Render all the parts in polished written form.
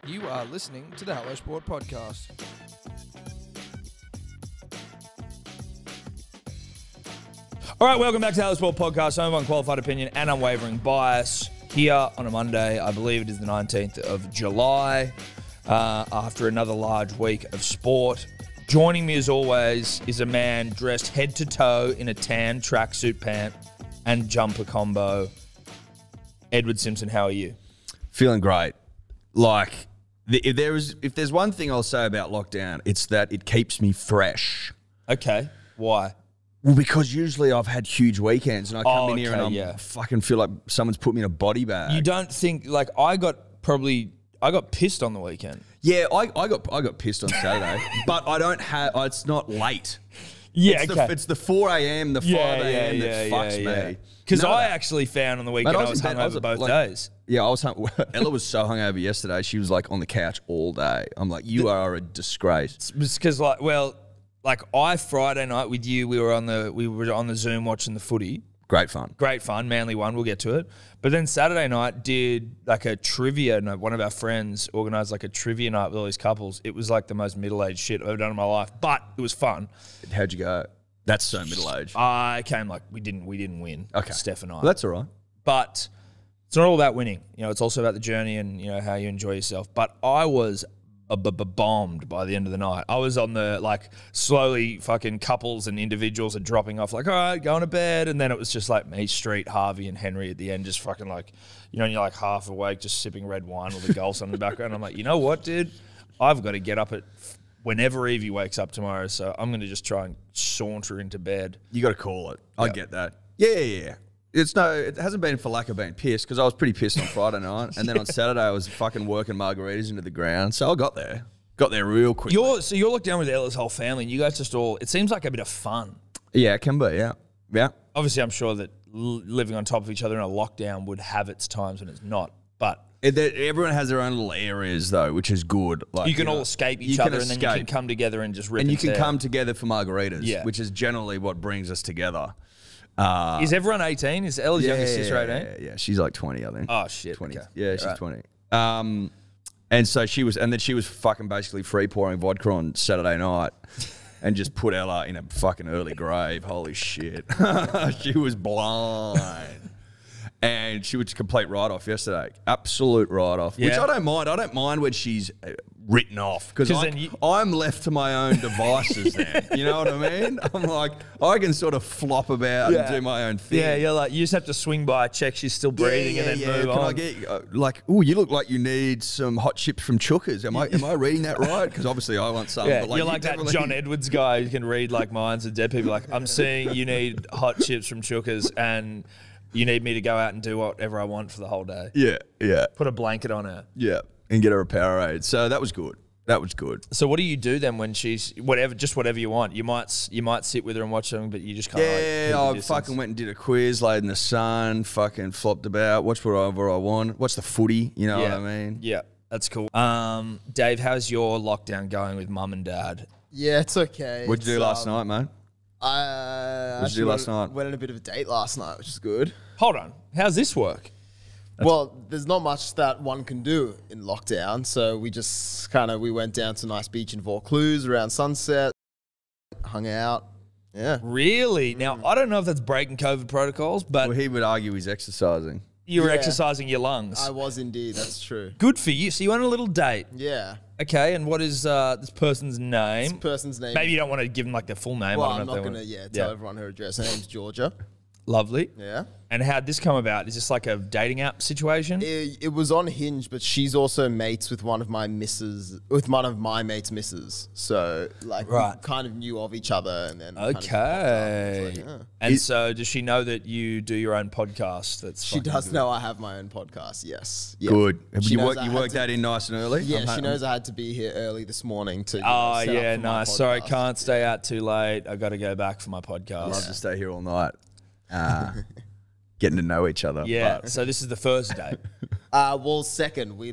You are listening to the Hello Sport Podcast. All right, welcome back to the Hello Sport Podcast. Home of unqualified opinion and unwavering bias. Here on a Monday, I believe it is the 19th of July, after another large week of sport. Joining me as always is a man dressed head to toe in a tan tracksuit pant and jumper combo. Edward Simpson, how are you? Feeling great. Like, if there's one thing I'll say about lockdown, it's that it keeps me fresh. Okay, why? Well, because usually I've had huge weekends and I come in here and yeah. I fucking feel like someone's put me in a body bag. You don't think, like, I got pissed on the weekend. Yeah, I got pissed on Saturday, but I don't have. It's not late. Yeah, it's the 4 a.m., the 5 a.m. that fucks me. Because I actually found on the weekend I was hungover both days. Yeah, Ella was so hungover yesterday. She was like on the couch all day. I'm like, you are a disgrace. Because I Friday night with you, we were on the Zoom watching the footy. Great fun. Manly won. We'll get to it. But then Saturday night did like a trivia night. One of our friends organised like a trivia night with all these couples. It was like the most middle-aged shit I've ever done in my life, but it was fun. How'd you go? That's so middle-aged. I came we didn't win. Okay. Steph and I. Well, that's all right. But it's not all about winning. You know, it's also about the journey and, you know, how you enjoy yourself. But I was bombed by the end of the night. I was on the, slowly fucking couples and individuals are dropping off, like, all right, going to bed. And then it was just like me, Street, Harvey, and Henry at the end, just fucking and you're like half awake, just sipping red wine with the gulls on the background. I'm like, you know what, dude? I've got to get up at whenever Evie wakes up tomorrow, so I'm going to just try and saunter into bed. You got to call it. I get that. Yeah. It hasn't been for lack of being pissed, because I was pretty pissed on Friday night, and then on Saturday I was fucking working margaritas into the ground, so I got there real quick. You're locked down with Ella's whole family, and you guys just all, it seems like a bit of fun. Yeah, it can be, yeah. Obviously, I'm sure that living on top of each other in a lockdown would have its times when it's not, but everyone has their own little areas, though, which is good. Like, you can all escape each other, and then you can come together and just rip. And you can come together for margaritas, which is generally what brings us together. Is everyone 18? Is Ella's youngest sister 18? Yeah, she's like 20, I think. Oh shit, 20. Okay. Yeah, she's 20. And so she was fucking basically free pouring vodka on Saturday night. And just put Ella in a fucking early grave. Holy shit. She was blind. And she was a complete write-off yesterday. Absolute write-off. Yeah. Which I don't mind. I don't mind when she's written off. Because I'm left to my own devices then. You know what I mean? I'm like, I can sort of flop about and do my own thing. Yeah, you're like, you just have to swing by, check she's still breathing, and then move on. Can I get, you look like you need some hot chips from Chookers. Am I reading that right? Because obviously I want some. Yeah, but you're like that John Edwards guy who can read like minds of dead people. Like, I'm seeing you need hot chips from Chookers, and you need me to go out and do whatever I want for the whole day. Yeah. Put a blanket on her. Yeah, and get her a Powerade. So that was good. So what do you do then when she's whatever you want? You might sit with her and watch something, but you just kind of I fucking went and did a quiz, laid in the sun, fucking flopped about, watched whatever I want, watch the footy. You know what I mean? Yeah, that's cool. Dave, how's your lockdown going with mum and dad? Yeah, it's okay. What'd you do last night, mate? What'd you do last night? Went on a bit of a date last night, which is good. Hold on, how's this work? Well, there's not much that one can do in lockdown, so we just we went down to a nice beach in Vaucluse around sunset, hung out. Yeah. Really? Now, I don't know if that's breaking COVID protocols, but he would argue he's exercising. You were exercising your lungs. I was indeed, that's true. Good for you. So you went on a little date. Yeah. Okay, and what is this person's name? This person's name. Maybe you don't want to give them like their full name. Well, I'm not going to tell everyone her address. Her name's Georgia. Lovely. Yeah. And how'd this come about? Is this like a dating app situation? It was on Hinge, but she's also mates with one of my mates' misses. So, we kind of knew of each other, and then okay. And so, does she know that you do your own podcast? She does know I have my own podcast. Yes. Yeah. Good. You worked that in nice and early. Yeah, she knows I had to be here early this morning to. Nice. Sorry, can't stay out too late. I got to go back for my podcast. I'd love to stay here all night. Getting to know each other. Yeah. So this is the first date. Second, we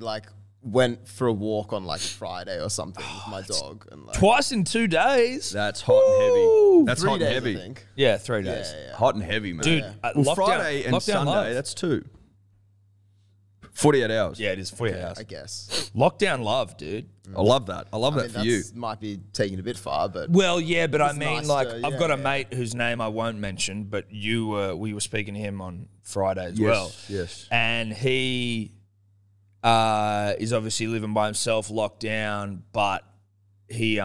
went for a walk on Friday or something with my dog, and twice in 2 days. That's hot and heavy. That's 3 hot days, and heavy. I think. Yeah, 3 days. Yeah. Hot and heavy, man. Dude, Friday and Sunday, that's 2. 48 hours. Yeah, it is 48 hours. I guess. Lockdown love, dude. I love that. I love I that mean, for you. might be taking it a bit far, but Well, yeah, but I It's mean, nice like, to- I've yeah, got a yeah. mate whose name I won't mention, but we were speaking to him on Friday as well. Yes. And he is obviously living by himself, locked down, but he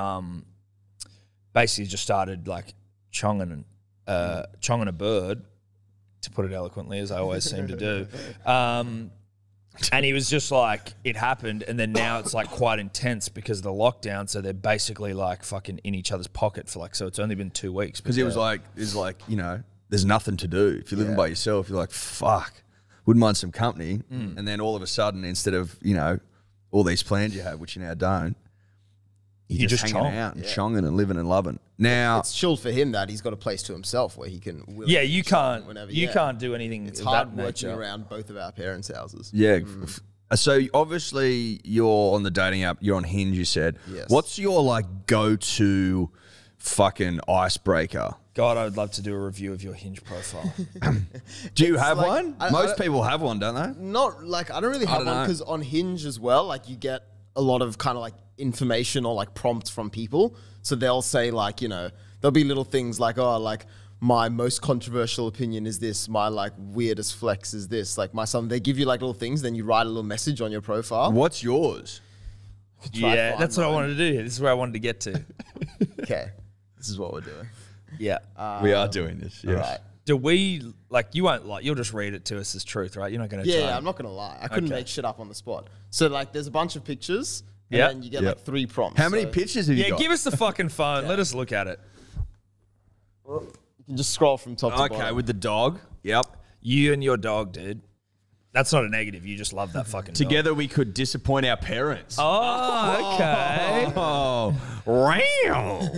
basically just started like chonging a bird, to put it eloquently, as I always seem to do. And he was just like, it happened, and then now it's like quite intense because of the lockdown. So they're basically like fucking in each other's pocket for like, so it's only been 2 weeks. Because it was like, you know, there's nothing to do. If you're living by yourself, you're like, fuck, wouldn't mind some company. And then all of a sudden, instead of, you know, all these plans you have, which you now don't, you're just hanging chong. out and chonging and living and loving. Now, it's chilled for him that he's got a place to himself where he can. yeah, you can't, whenever, you can't do anything. It's of hard that working nature. around both of our parents' houses. yeah. So obviously you're on the dating app, you're on Hinge, you said. Yes. What's your like go-to fucking icebreaker? God, I would love to do a review of your Hinge profile. Do you have like- one? I- Most people have one, don't they? Not like I don't really have don't one know. because on Hinge as well, like you get a lot of kind of like information or like prompts from people. So they'll say like, you know, there'll be little things like, oh, like my most controversial opinion is this, my like weirdest flex is this, like my son. They give you like little things, then you write a little message on your profile. What's yours? Try to Yeah, find that's what I mine. wanted to do here. This is where I wanted to get to. Okay, this is what we're doing. Yeah. We are doing this. Yes. All right. Do we, like, you won't like, you'll just read it to us as truth, right? You're not going to Yeah, I'm not gonna lie. I couldn't Okay. make shit up on the spot. So like, there's a bunch of pictures, and Yeah. then you get Yeah. like 3 prompts. How many So pictures have you Yeah, got? give us the fucking phone. Let us look at it. You can just scroll from top to Okay, bottom. with the dog. Yep. You and your dog, dude. That's not a negative. You just love that fucking dog. Together we could disappoint our parents. Oh, okay. Oh, wow.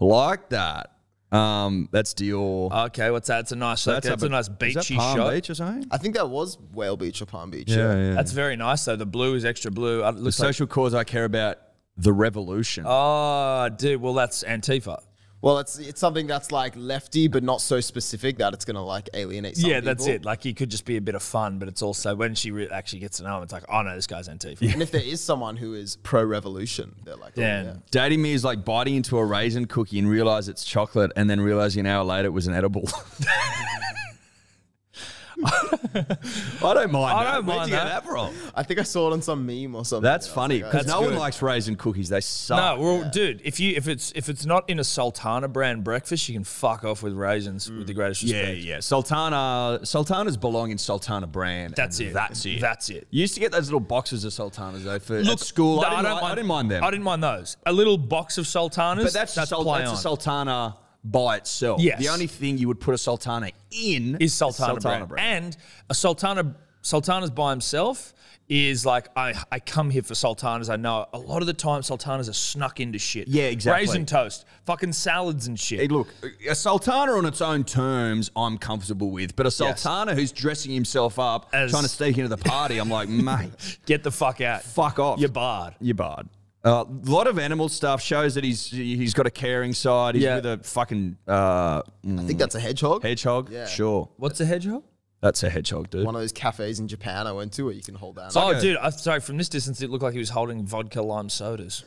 Like that. That's DYOR. Okay, what's that? It's a nice, that's up a at- nice is that beachy Palm shot. Beach or something? I think that was Whale Beach or Palm Beach. That's very nice, though. The blue is extra blue. It The looks like, social cause I care about, the revolution. oh, dude. Well, that's Antifa. Well, it's something that's like lefty, but not so specific that it's gonna like alienate. Some Yeah, that's people. it. Like, he could just be a bit of fun, but it's also when she actually gets to know him, it's like, oh no, this guy's Antifa. And if there is someone who is pro-revolution, they're like, oh, Damn. yeah. Dating me is like biting into a raisin cookie and realize it's chocolate and then realizing an hour later it was an edible. I don't mind I that. don't Where'd mind you get that. that from? I think I saw it on some meme or something. That's I was funny like, because That's no one good. likes raisin cookies. They suck. No, well, dude, if it's not in a Sultana brand breakfast, you can fuck off with raisins with the greatest Yeah, respect. yeah. Sultanas belong in Sultana brand. That's and it. That's it. That's it. You used to get those little boxes of Sultanas though for at school. no, I didn't mind them. I didn't mind those. A little box of sultanas. But that's a Sultana by itself. Yes. The only thing you would put a Sultana in is Sultana, brand. And a Sultana's by himself is like, I come here for Sultanas. I know a lot of the time Sultanas are snuck into shit. Yeah, exactly. Raisin toast, fucking salads and shit. Hey, look, a Sultana on its own terms, I'm comfortable with. But a Sultana who's dressing himself up, As- trying to sneak into the party, I'm like, mate, Get the fuck out. fuck off. You're barred. You're barred. A lot of animal stuff shows that he's got a caring side. He's Yeah. with a fucking I think that's a hedgehog. hedgehog. Yeah. Sure. What's a hedgehog? That's a hedgehog, dude. One of those cafes in Japan I went to where you can hold down. Oh, dude, sorry. From this distance, it looked like he was holding vodka lime sodas.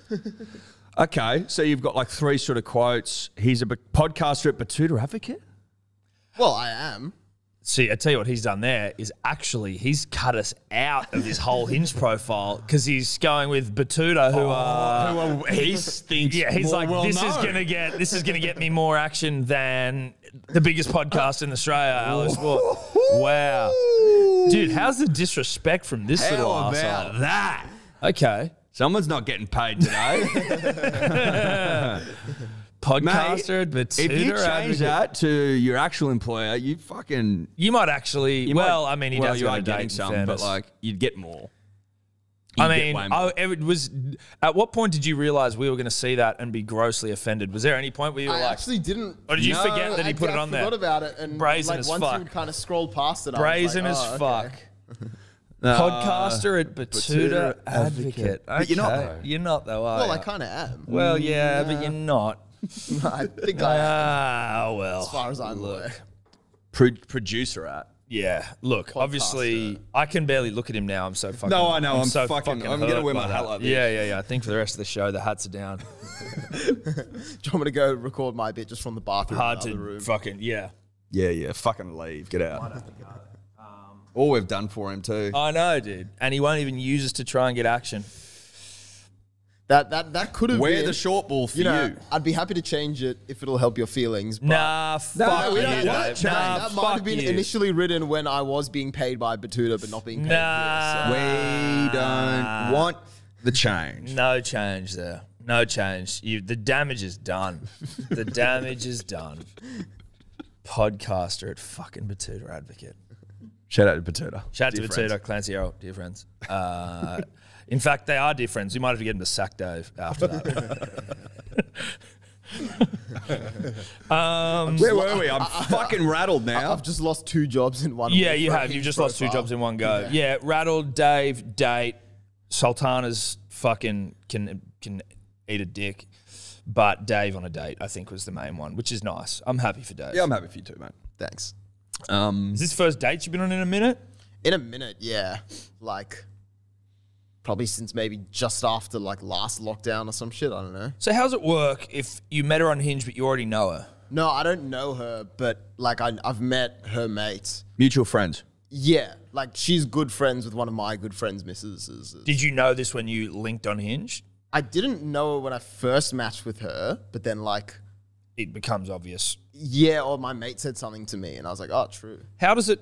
Okay, so you've got like 3 sort of quotes. He's a podcaster at Batuta Advocate. Well, I am. See, I tell you what he's done there is actually he's cut us out of his whole Hinge profile because he's going with Batuta, who are He thinks yeah, he's more like well this known. is gonna get me more action than the biggest podcast in Australia, Alice Sport. Wow, dude, how's the disrespect from this little How asshole? about that? Okay, Someone's not getting paid today. podcaster at Batuta. If you change Advocate. that to your actual employer, you fucking. You might actually. You well, might- I mean, he well, does you go are on a date, getting in some, but fairness. like you'd get more. I You'd get mean, way more. it was. At what point did you realize we were going to see that and be grossly offended? Was there any point where you were I like, actually didn't. Or did you forget that he put it on there? I forgot about it, and Brazen like as once fuck. you kind of scrolled past it, brazen I as was like, fuck? okay. Podcaster at Batuta Advocate. But you're not, Okay. though. You're not though, are Well, you? I kind of am. Well, yeah, but you're not. I think I am, Ah, well. as far as I'm aware. Producer at. Yeah, look, obviously, I can barely look at him now. I'm so fucking. No, I know. I'm so fucking. I'm hurt gonna wear by my that. hat like this. Yeah. I think for the rest of the show, the hats are down. Do you want me to go record my bit just from the bathroom? Hard in the to other room? fucking Yeah. Fucking leave. Get out. All we've done for him too. I know, dude, and he won't even use us to try and get action. That could have Wear been the short ball for you. Know, you. I'd be happy to change it if it'll help your feelings. But Nah, fuck we you, don't Dave. want to change. Nah, That might fuck have been you. initially written when I was being paid by Batuta, but not being paid Nah. here. We don't want the change. No change there. No change. The damage is done. The damage is done. Podcaster at fucking Batuta Advocate. Shout out to Batuta. Shout out to Dear Batuta, friends. Clancy Errol, dear friends. In fact, they are dear friends. We might have to get him to sack Dave after that. Where were we? I'm fucking rattled now. I've just lost 2 jobs in one Yeah, week you for a have. You've Hinge just lost 2 profile. jobs in one go. Yeah, rattled, Dave, date, Sultana's fucking can eat a dick. But Dave on a date, I think, was the main one, which is nice. I'm happy for Dave. Yeah, I'm happy for you too, mate. Thanks. Is this first date you've been on in a minute? In a minute, yeah. Like, probably since maybe just after like last lockdown or some shit. I don't know. So how's it work if you met her on Hinge but you already know her? No, I don't know her, but like I've met her mates. Mutual friends. Yeah, like she's good friends with one of my good friends' missuses. Did you know this when you linked on Hinge? I didn't know her when I first matched with her, but then like, It becomes obvious. yeah, or my mate said something to me and I was like, oh, true. How does it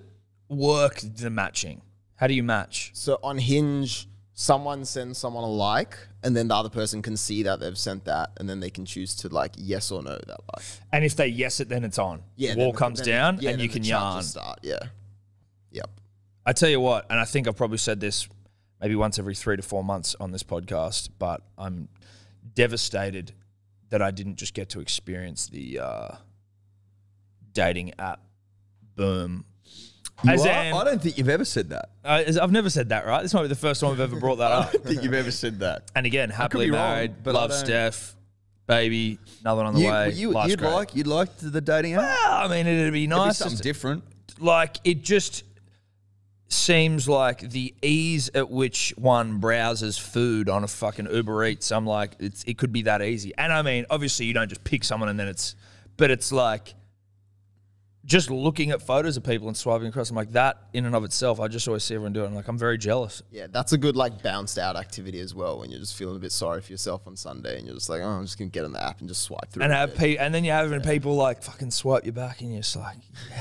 work, the matching? How do you match? So on Hinge, someone sends someone a like and then the other person can see that they've sent that and then they can choose to like yes or no that like. And if they yes it, then it's on. Yeah, The wall then- comes then- down yeah, and then you the can charges yarn. Start. Yeah. Yep. I tell you what, and I think I've probably said this maybe once every 3 to 4 months on this podcast, but I'm devastated that I didn't just get to experience the dating app boom. I don't think you've ever said that. I've never said that, right? This might be the first time I've ever brought that I up. don't think you've ever said that. And again, happily be wrong, married, but I love don't- Steph, baby, another one on the way. Life's You'd great. like the dating app? Well, I mean, it'd be It'd be nice. something just- different. like, it just seems like the ease at which one browses food on a fucking Uber Eats. I'm like, it could be that easy. And I mean, obviously you don't just pick someone and then but it's like just looking at photos of people and swiping across them like that in and of itself. I just always see everyone do it. I'm like, I'm very jealous. Yeah, that's a good like bounced out activity as well when you're just feeling a bit sorry for yourself on Sunday and you're just like, oh, I'm just gonna get on the app and just swipe through. And it. have and then you're having people like fucking swipe you back and you're just like,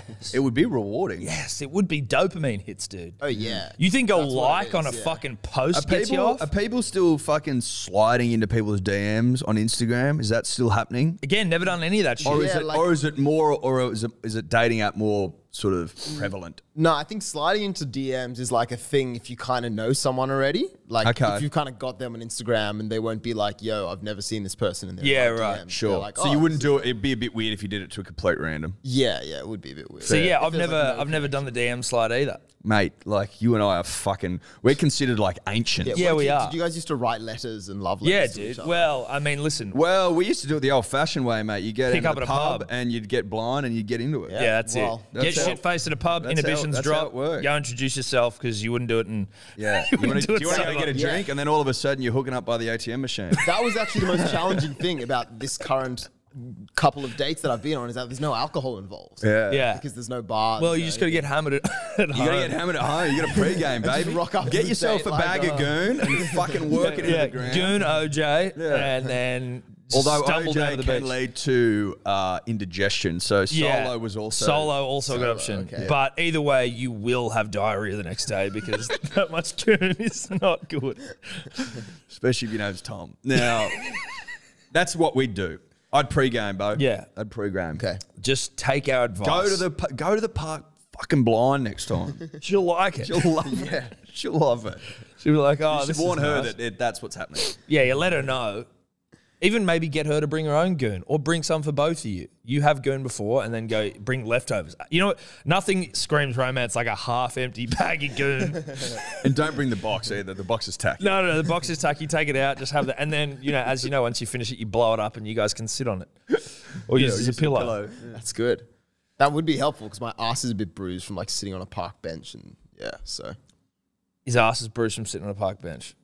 yes. It would be rewarding. Yes, it would be dopamine hits, dude. Oh yeah. You think a That's what like it on a is, yeah. fucking post gets you off? Are people still fucking sliding into people's DMs on Instagram? Is that still happening? Again, never done any of that shit. Or Yeah, is it more, or is it dating app more sort of prevalent? No, I think sliding into DMs is like a thing if you kind of know someone already. Like Okay. if you've kind of got them on Instagram and they won't be like, yo, I've never seen this person in their Yeah, like, right. DMs. Sure. They're like, so oh, you wouldn't do it. It'd be a bit weird if you did it to a complete random. Yeah, it would be a bit weird. So yeah, If there's, like, I've never done the DM slide either. Mate, like you and I are fucking, we're considered like ancient. Yeah, what we did are. Did you guys used to write letters and love Yeah, letters to each dude. other? Well, I mean, listen. Well, we used to do it the old-fashioned way, mate. You get Pick into up the at a pub, pub. and you'd get blind and you'd get into it. Yeah, that's well, it. Get that's how- shit-faced at a pub, that's how- inhibitions that's how drop, it works. go introduce yourself because you wouldn't do it in... Yeah. You Do you want wouldn't do to it go solo. get a drink, and then all of a sudden you're hooking up by the ATM machine. That was actually the most challenging thing about this current couple of dates that I've been on is that there's no alcohol involved. Yeah. Because there's no bars. Well, you just got to get hammered at You gotta get hammered at home. You got a pre-game, baby. rock up to Get the yourself date a like, bag of goon and fucking work it into the ground. Goon OJ, Yeah. and then Although stumble down to OJ the can beach. lead to indigestion, so solo was also Solo also a good option. okay. But either way, you will have diarrhea the next day because that much goon is not good. especially if you know it's Tom. Now, that's what we'd do. I'd pre-game, Bo. Yeah. I'd pre-game. Okay. Just take our advice. Go to the park fucking blind next time. She'll like it. She'll love it. She'll love it. She'll be like, oh, You this should warn is her nice. that that's what's happening. Yeah, you let her know. Even maybe get her to bring her own goon or bring some for both of you. You have goon before and then go bring leftovers. You know what? Nothing screams romance like a half-empty bag of goon. And don't bring the box either. The box is tacky. No, the box is tacky. Take it out. Just have that. And then, as you know, once you finish it, you blow it up and you guys can sit on it. Or use it as a pillow. That's good. That would be helpful because my ass is a bit bruised from like sitting on a park bench and so. His ass is bruised from sitting on a park bench.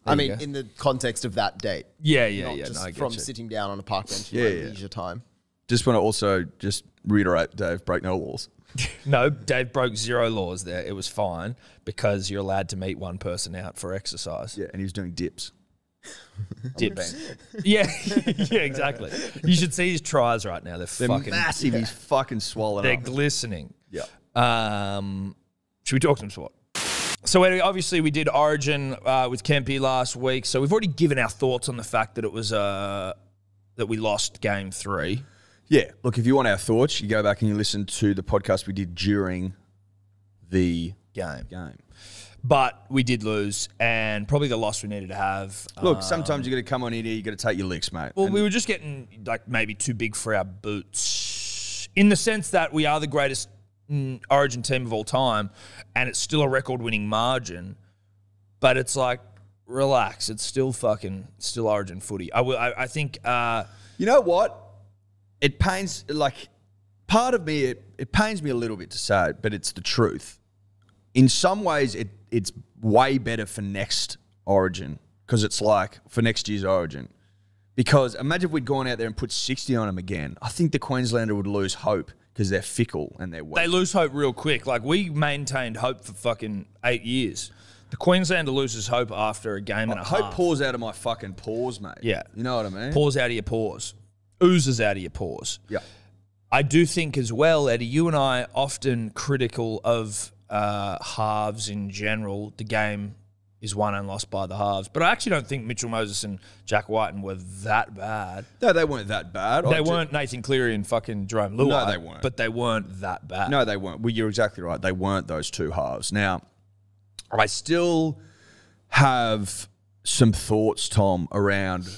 I mean, in the context of that date. Yeah. Not just No, I get from you. sitting down on a park bench in my leisure time. Just want to also just reiterate, Dave, break no laws. No, Dave broke 0 laws there. It was fine because you're allowed to meet one person out for exercise. Yeah, and he was doing dips. Dips. Yeah, yeah, exactly. You should see his tries right now. They're fucking massive. He's fucking swollen They're up. glistening. Yeah. Should we talk some sport? So obviously we did Origin with Kempy last week. So we've already given our thoughts on the fact that it was that we lost game 3. Yeah. Look, if you want our thoughts, you go back and you listen to the podcast we did during the Game. game. But we did lose, and probably the loss we needed to have. Look, sometimes you got to come on in here, you got to take your licks, mate. Well, we were just getting like maybe too big for our boots, in the sense that we are the greatest Origin team of all time, and it's still a record-winning margin. But it's like, relax, it's still Origin footy. I think. You know what? It pains, like, part of me, it pains me a little bit to say it, but it's the truth. In some ways, it's way better for next Origin, because it's like, for next year's Origin. Because imagine if we'd gone out there and put 60 on them again. I think the Queenslander would lose hope because they're fickle and they're weak. They lose hope real quick. Like, we maintained hope for fucking 8 years. The Queenslander loses hope after a game and a half. Hope pours out of my fucking pores, mate. Yeah. You know what I mean? Pours out of your pores. Oozes out of your pores. Yeah. I do think as well, Eddie, you and I are often critical of halves in general. The game is won and lost by the halves. But I actually don't think Mitchell Moses and Jack Whiten were that bad. No, they weren't that bad. They weren't Nathan Cleary and fucking Jerome Luai. No, they weren't. But they weren't that bad. No, they weren't. Well, you're exactly right. They weren't those two halves. Now, I still have some thoughts, Tom, around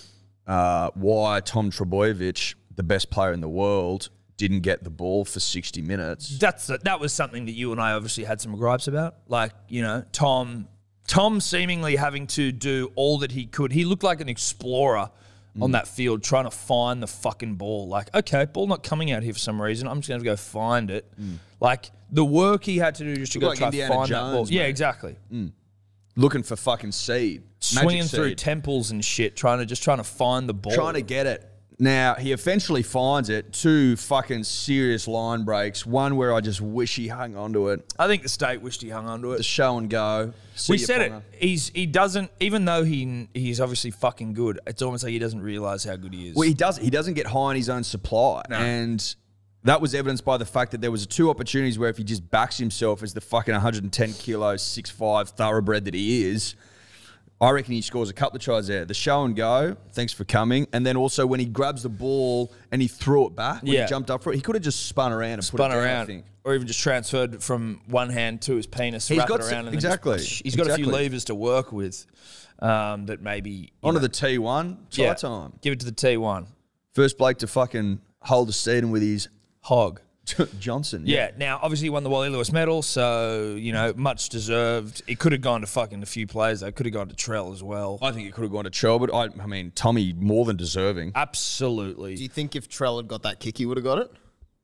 why Tom Trbojevic, the best player in the world, didn't get the ball for 60 minutes. That was something that you and I obviously had some gripes about. Like, you know, Tom seemingly having to do all that he could. He looked like an explorer on that field trying to find the fucking ball. Like, okay, ball not coming out here for some reason. I'm just going to go find it. Like, the work he had to do just to go like try to Indiana find Jones, that ball. mate. Yeah, exactly. Looking for fucking seed. Swinging Magic through seed. temples and shit, trying to find the ball. Trying to get it. Now, he eventually finds it. 2 fucking serious line breaks. One where I just wish he hung onto it. I think the state wished he hung onto The it. show and go. See We you, said it. Ponga. He doesn't, even though he's obviously fucking good, it's almost like he doesn't realise how good he is. Well, he doesn't get high on his own supply. No. And that was evidenced by the fact that there was 2 opportunities where if he just backs himself as the fucking 110 kilo, 6'5" thoroughbred that he is, I reckon he scores a couple of tries there. The show and go, thanks for coming. And then also when he grabs the ball and he threw it back, when he jumped up for it, he could have just spun around and put it down, I think. Or even just transferred from one hand to his penis, wrap it around. And exactly. He's got a few levers to work with that maybe... Onto the T1, try time. Give it to the T1. First bloke to fucking hold a seating with his Hog. Johnson. Yeah, now, obviously he won the Wally Lewis medal, so, you know, much deserved. It could have gone to fucking a few players, though. It could have gone to Trell as well. I think it could have gone to Trell, but I mean, Tommy more than deserving. Absolutely. Do you think if Trell had got that kick, he would have got it?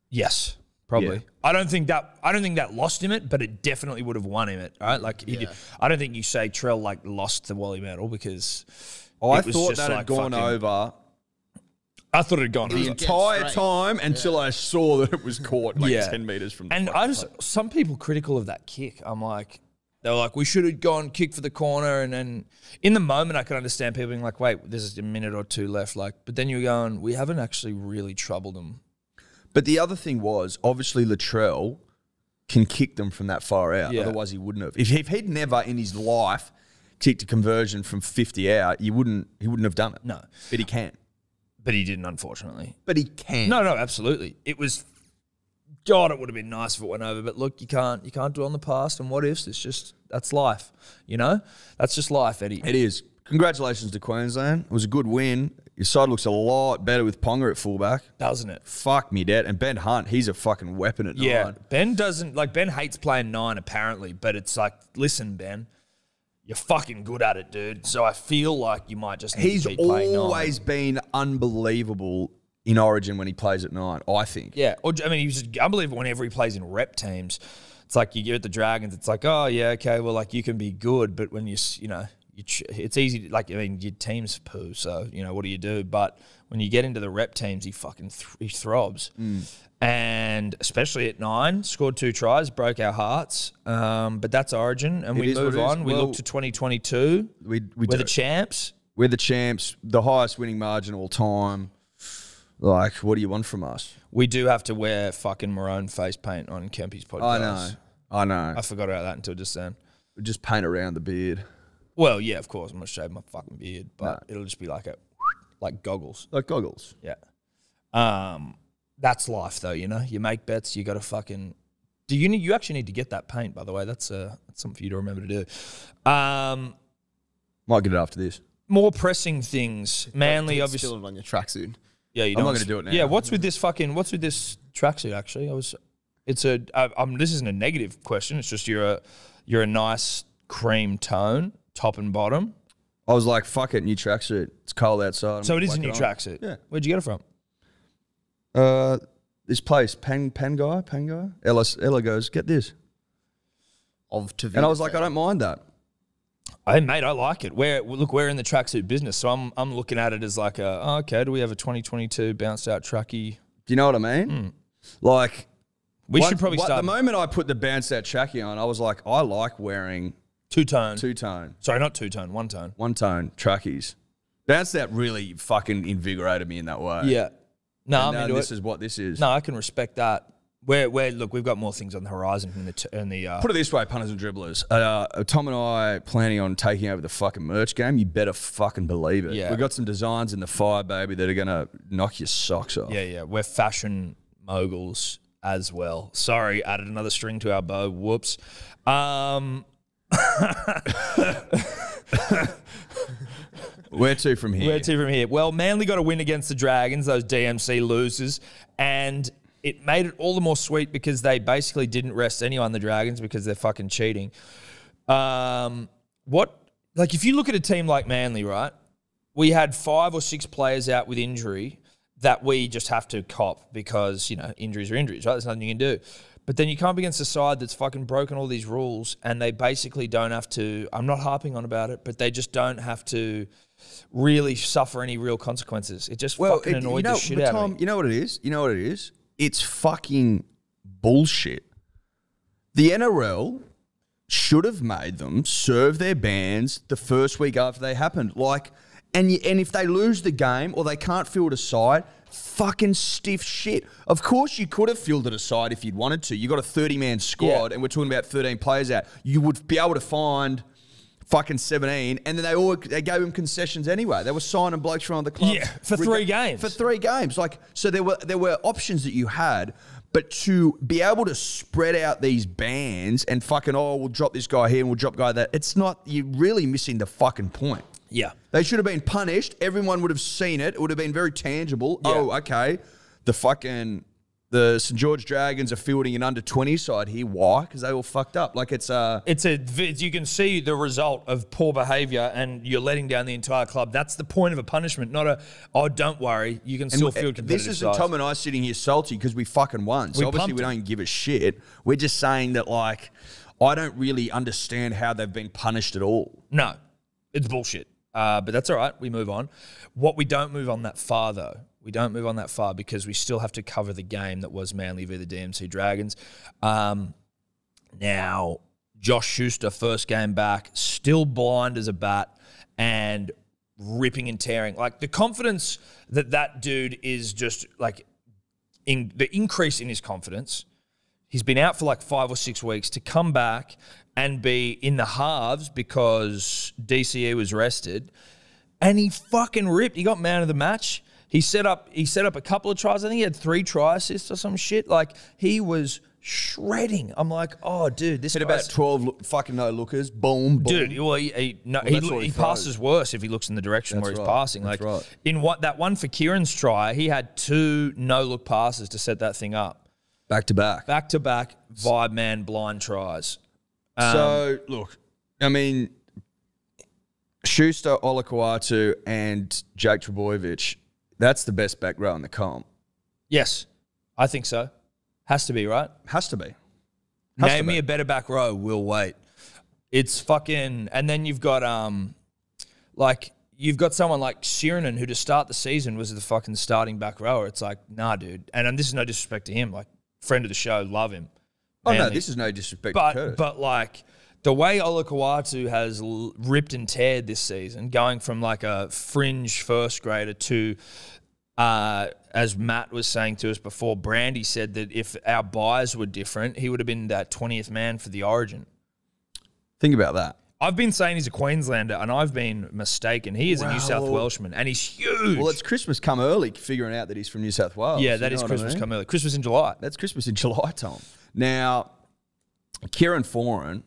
Yes, probably. Yeah. I don't think that lost him it, but it definitely would have won him it. Right? Like, I don't think you say Trell like lost the Wally medal because I it was thought just that had like gone fucking- over I thought it had gone the over. entire time until I saw that it was caught like Yeah. 10 metres from the And fucking some people critical of that kick. I'm like, they were like, we should have gone kick for the corner. And then in the moment, I could understand people being like, wait, there's a minute or 2 left. Like, but then you're going, we haven't actually really troubled them. But the other thing was, obviously Latrell can kick them from that far out. Yeah. Otherwise he wouldn't have. If he'd never in his life kicked a conversion from 50 out, he wouldn't have done it. No. But he can. But he didn't, unfortunately. But he can. No, absolutely. It was, God, it would have been nice if it went over. But look, you can't dwell on the past and what ifs. It's just, that's life, you know? That's just life, Eddie. It is. Congratulations to Queensland. It was a good win. Your side looks a lot better with Ponga at fullback. Doesn't it? Fuck me, Dad. And Ben Hunt, he's a fucking weapon at 9. Ben hates playing 9 apparently, but it's like, listen, Ben, you're fucking good at it, dude. So I feel like you might just need He's to keep playing 9. always been unbelievable in Origin when he plays at 9, I think. Yeah, or I mean, he's just unbelievable whenever he plays in rep teams. It's like you get at the Dragons. It's like, oh yeah, okay, well, like you can be good, but when it's easy. Like I mean, your team's poo, so what do you do? But when you get into the rep teams, he fucking he throbs, and especially at 9, scored 2 tries, broke our hearts. But that's Origin, and we move on. We look to 2022. We're the champs. We're the champs. The highest winning margin all time. Like, what do you want from us? We do have to wear fucking maroon face paint on Kempy's podcast. I know. I forgot about that until just then. We just paint around the beard. Well, yeah, of course. I'm gonna shave my fucking beard, but it'll just be like goggles. Like goggles. Yeah. That's life, though. You make bets. You got to fucking. You actually need to get that paint, by the way. That's something for you to remember to do. Might get it after this. More pressing things. Manly, obviously. Spill it on your tracksuit. Yeah, I'm not going to do it now. Yeah, what's with this tracksuit? Actually, this isn't a negative question. It's just you're a nice cream tone, top and bottom. I was like, fuck it, new tracksuit. It's cold outside. So it is a new tracksuit. Yeah. Where'd you get it from? This place, Pen guy. Ella goes, get this. And I was like, I don't mind that. Hey mate, I like it. We're in the tracksuit business, so I'm looking at it as like okay, do we have a 2022 bounced out trackie? Do you know what I mean? Like, we should probably start. The moment I put the bounced out trackie on, I was like, I like wearing two-tone. Sorry, not two-tone, one-tone. One-tone trackies. Bounced out really fucking invigorated me in that way. Yeah. No, I'm into this is what this is. No, I can respect that. Look, we've got more things on the horizon in the Put it this way, punters and dribblers. Tom and I planning on taking over the fucking merch game. You better fucking believe it. Yeah. We've got some designs in the fire, baby, that are going to knock your socks off. Yeah. We're fashion moguls as well. Sorry, added another string to our bow. Whoops. Where to from here? Well, Manly got a win against the Dragons, those DMC losers, and it made it all the more sweet because they basically didn't rest anyone, the Dragons, because they're fucking cheating. If you look at a team like Manly, right, we had 5 or 6 players out with injury that we just have to cop because, injuries are injuries, right? There's nothing you can do. But then you come up against a side that's fucking broken all these rules and they basically don't have to, I'm not harping on about it, but they just don't have to really suffer any real consequences. It just fucking annoyed the shit out of me. You know what it is? It's fucking bullshit. The NRL should have made them serve their bans the first week after they happened. And if they lose the game or they can't field a side, fucking stiff shit. Of course you could have fielded a side if you'd wanted to. You got a 30-man squad and we're talking about 13 players out. You would be able to find fucking 17, and then they gave him concessions anyway. They were signing blokes from other clubs. Yeah, for 3 games. For 3 games. So there were options that you had, but to be able to spread out these bans and fucking, we'll drop this guy here and we'll drop guy there, it's not, you're really missing the fucking point. Yeah. They should have been punished. Everyone would have seen it. It would have been very tangible. Yeah. Oh, okay. The St. George Dragons are fielding an under-20 side here. Why? Because they all fucked up. You can see the result of poor behaviour and you're letting down the entire club. That's the point of a punishment, not don't worry, you can still field competitive This isn't sides. Tom and I sitting here salty because we fucking won. So obviously we don't give a shit. We're just saying that, I don't really understand how they've been punished at all. No, it's bullshit. But that's all right. We move on. What we don't move on that far, though, because we still have to cover the game that was Manly v the DMC Dragons. Now, Josh Schuster, first game back, still blind as a bat and ripping and tearing. The confidence that dude is just, the increase in his confidence. He's been out for 5 or 6 weeks to come back and be in the halves because DCE was rested. And he fucking ripped. He got man of the match. He set up a couple of tries. I think he had 3 try assists or some shit. He was shredding. I'm like, oh, dude, this hit guy's about 12 fucking no-lookers. Boom, boom. Dude, well, he passes worse if he looks in the direction where he's passing. That's right. In that one for Kieran's try, he had 2 no-look passes to set that thing up. Back-to-back. Back-to-back, vibe man, blind tries. So, look, I mean, Schuster, Olakuatu, and Jake Trbojevic, That's the best back row in the comp. Yes, I think so. Has to be, right? Has to be. Name me a better back row. We'll wait. It's fucking... And then you've got, you've got someone like Sheeran who to start the season was the fucking starting back rower. It's like, nah, dude. And this is no disrespect to him. Like, friend of the show, love him. Oh, Manly. no, this is no disrespect to Curtis. But like, the way Ola Kawatu has ripped and teared this season, going from like a fringe first grader to... as Matt was saying to us before, Brandy said that if our buys were different, he would have been that 20th man for the Origin. Think about that. I've been saying he's a Queenslander, and I've been mistaken. He is a New South Welshman, and he's huge. Well, it's Christmas come early, figuring out that he's from New South Wales. Yeah, that is Christmas come early. Christmas in July. That's Christmas in July, Tom. Now, Kieran Foran,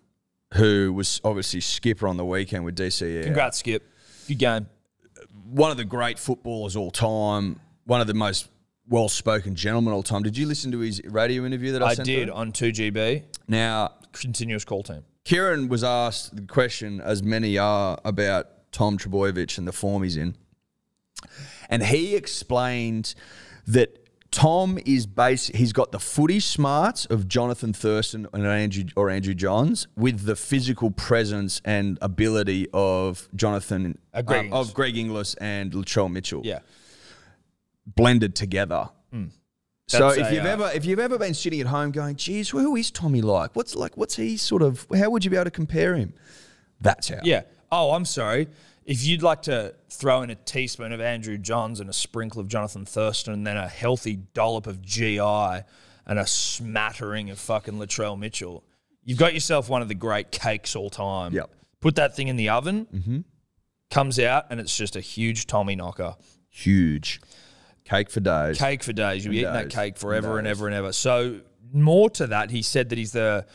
who was obviously skipper on the weekend with DCE. Congrats, Skip. Good game. One of the great footballers all time, one of the most well-spoken gentlemen all time. Did you listen to his radio interview that I sent? I did on 2GB. Now, continuous call team. Kieran was asked the question, as many are, about Tom Trbojevic and the form he's in. And he explained that Tom is he's got the footy smarts of Jonathan Thurston and Andrew Johns with the physical presence and ability of Greg Inglis and Latrell Mitchell. Yeah. Blended together. So if you've ever been sitting at home going, geez, who is Tommy like? What's he sort of, how would you be able to compare him? That's how. Yeah. Oh, I'm sorry. If you'd like to throw in a teaspoon of Andrew Johns and a sprinkle of Jonathan Thurston and then a healthy dollop of GI and a smattering of fucking Latrell Mitchell, you've got yourself one of the great cakes all time. Yep. Put that thing in the oven, comes out, and it's just a huge Tommy knocker. Huge. Cake for days. Cake for days. You'll be eating that cake forever and ever and ever. So more to that, he said that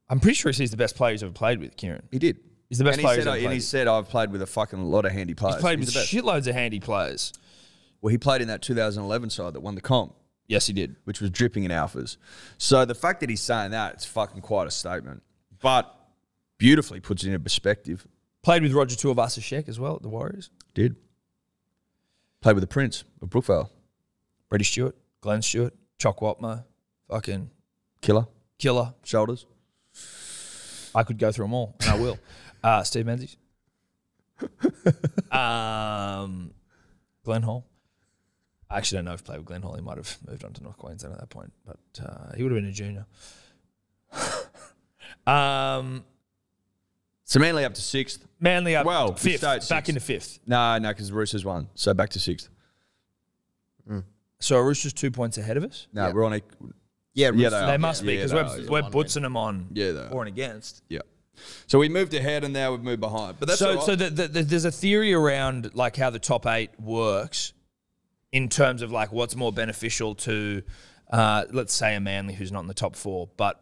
I'm pretty sure he's the best player he's ever played with, Kieran. He did. He's the best player he's ever played with. And he said, I've played with a fucking lot of handy players. He's played with shitloads of handy players. Well, he played in that 2011 side that won the comp. Yes, he did. Which was dripping in alphas. So the fact that he's saying that, it's fucking quite a statement. But beautifully puts it into perspective. Played with Roger Tuivasa-Sheck as well at the Warriors. Did. Played with the Prince of Brookvale. Brady Stewart, Glenn Stewart, Chock Watmo, fucking... Killer. Shoulders. I could go through them all, and I will. Steve Menzies. Glenn Hall. I actually don't know if he played with Glenn Hall. He might have moved on to North Queensland at that point, but he would have been a junior. So Manly up to 6th. Manly up 5th. Back into 5th. No, because the Roosters won. So back to 6th. So are Roosters 2 points ahead of us? No, we're on a... Yeah, they must be because we're butzing them on for and against. Yeah. So we moved ahead and now we've moved behind. But that's so. all right. So there's a theory around like how the top 8 works in terms of like what's more beneficial to, let's say, a Manly who's not in the top 4, but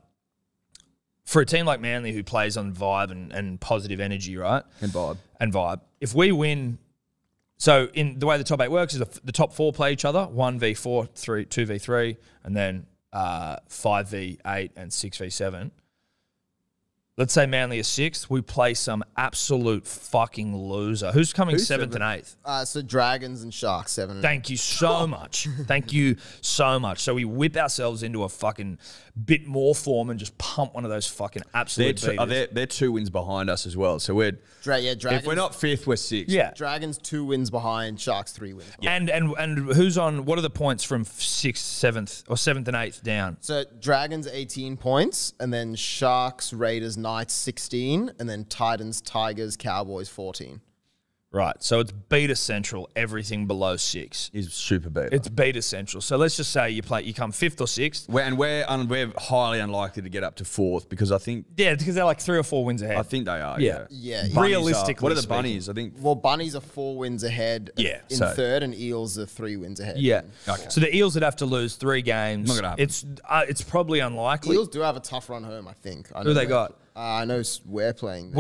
for a team like Manly who plays on vibe and positive energy, right? And vibe. If we win. So in the way the top 8 works is the top 4 play each other, 1v4, 2v3, and then 5v8 and 6v7. Let's say Manly is 6th. We play some absolute fucking loser. Who's coming 7th and 8th? So Dragons and Sharks 7. Thank you so much. Thank you so much. So we whip ourselves into a fucking bit more form and just pump one of those fucking absolute beaters. They're 2 wins behind us as well. So we're Dragons, if we're not 5th, we're 6th. Yeah. Dragons 2 wins behind, Sharks 3 wins behind. And who's on? What are the points from 6th, 7th, or 7th and 8th down? So Dragons 18 points, and then Sharks, Raiders, Knights 16, and then Titans, Tigers, Cowboys 14. Right, so it's beta central. Everything below 6 is super beta. It's beta central. So let's just say you come 5th or 6th. We're highly unlikely to get up to 4th because I think because they're like 3 or 4 wins ahead. I think they are. Yeah. Realistically, what are the Bunnies? I think. Well, Bunnies are 4 wins ahead. In 3rd, and Eels are 3 wins ahead. Yeah. Okay. So the Eels would have to lose 3 games. Not gonna happen. It's probably unlikely. Eels do have a tough run home, I think. Who they got? I know we're playing.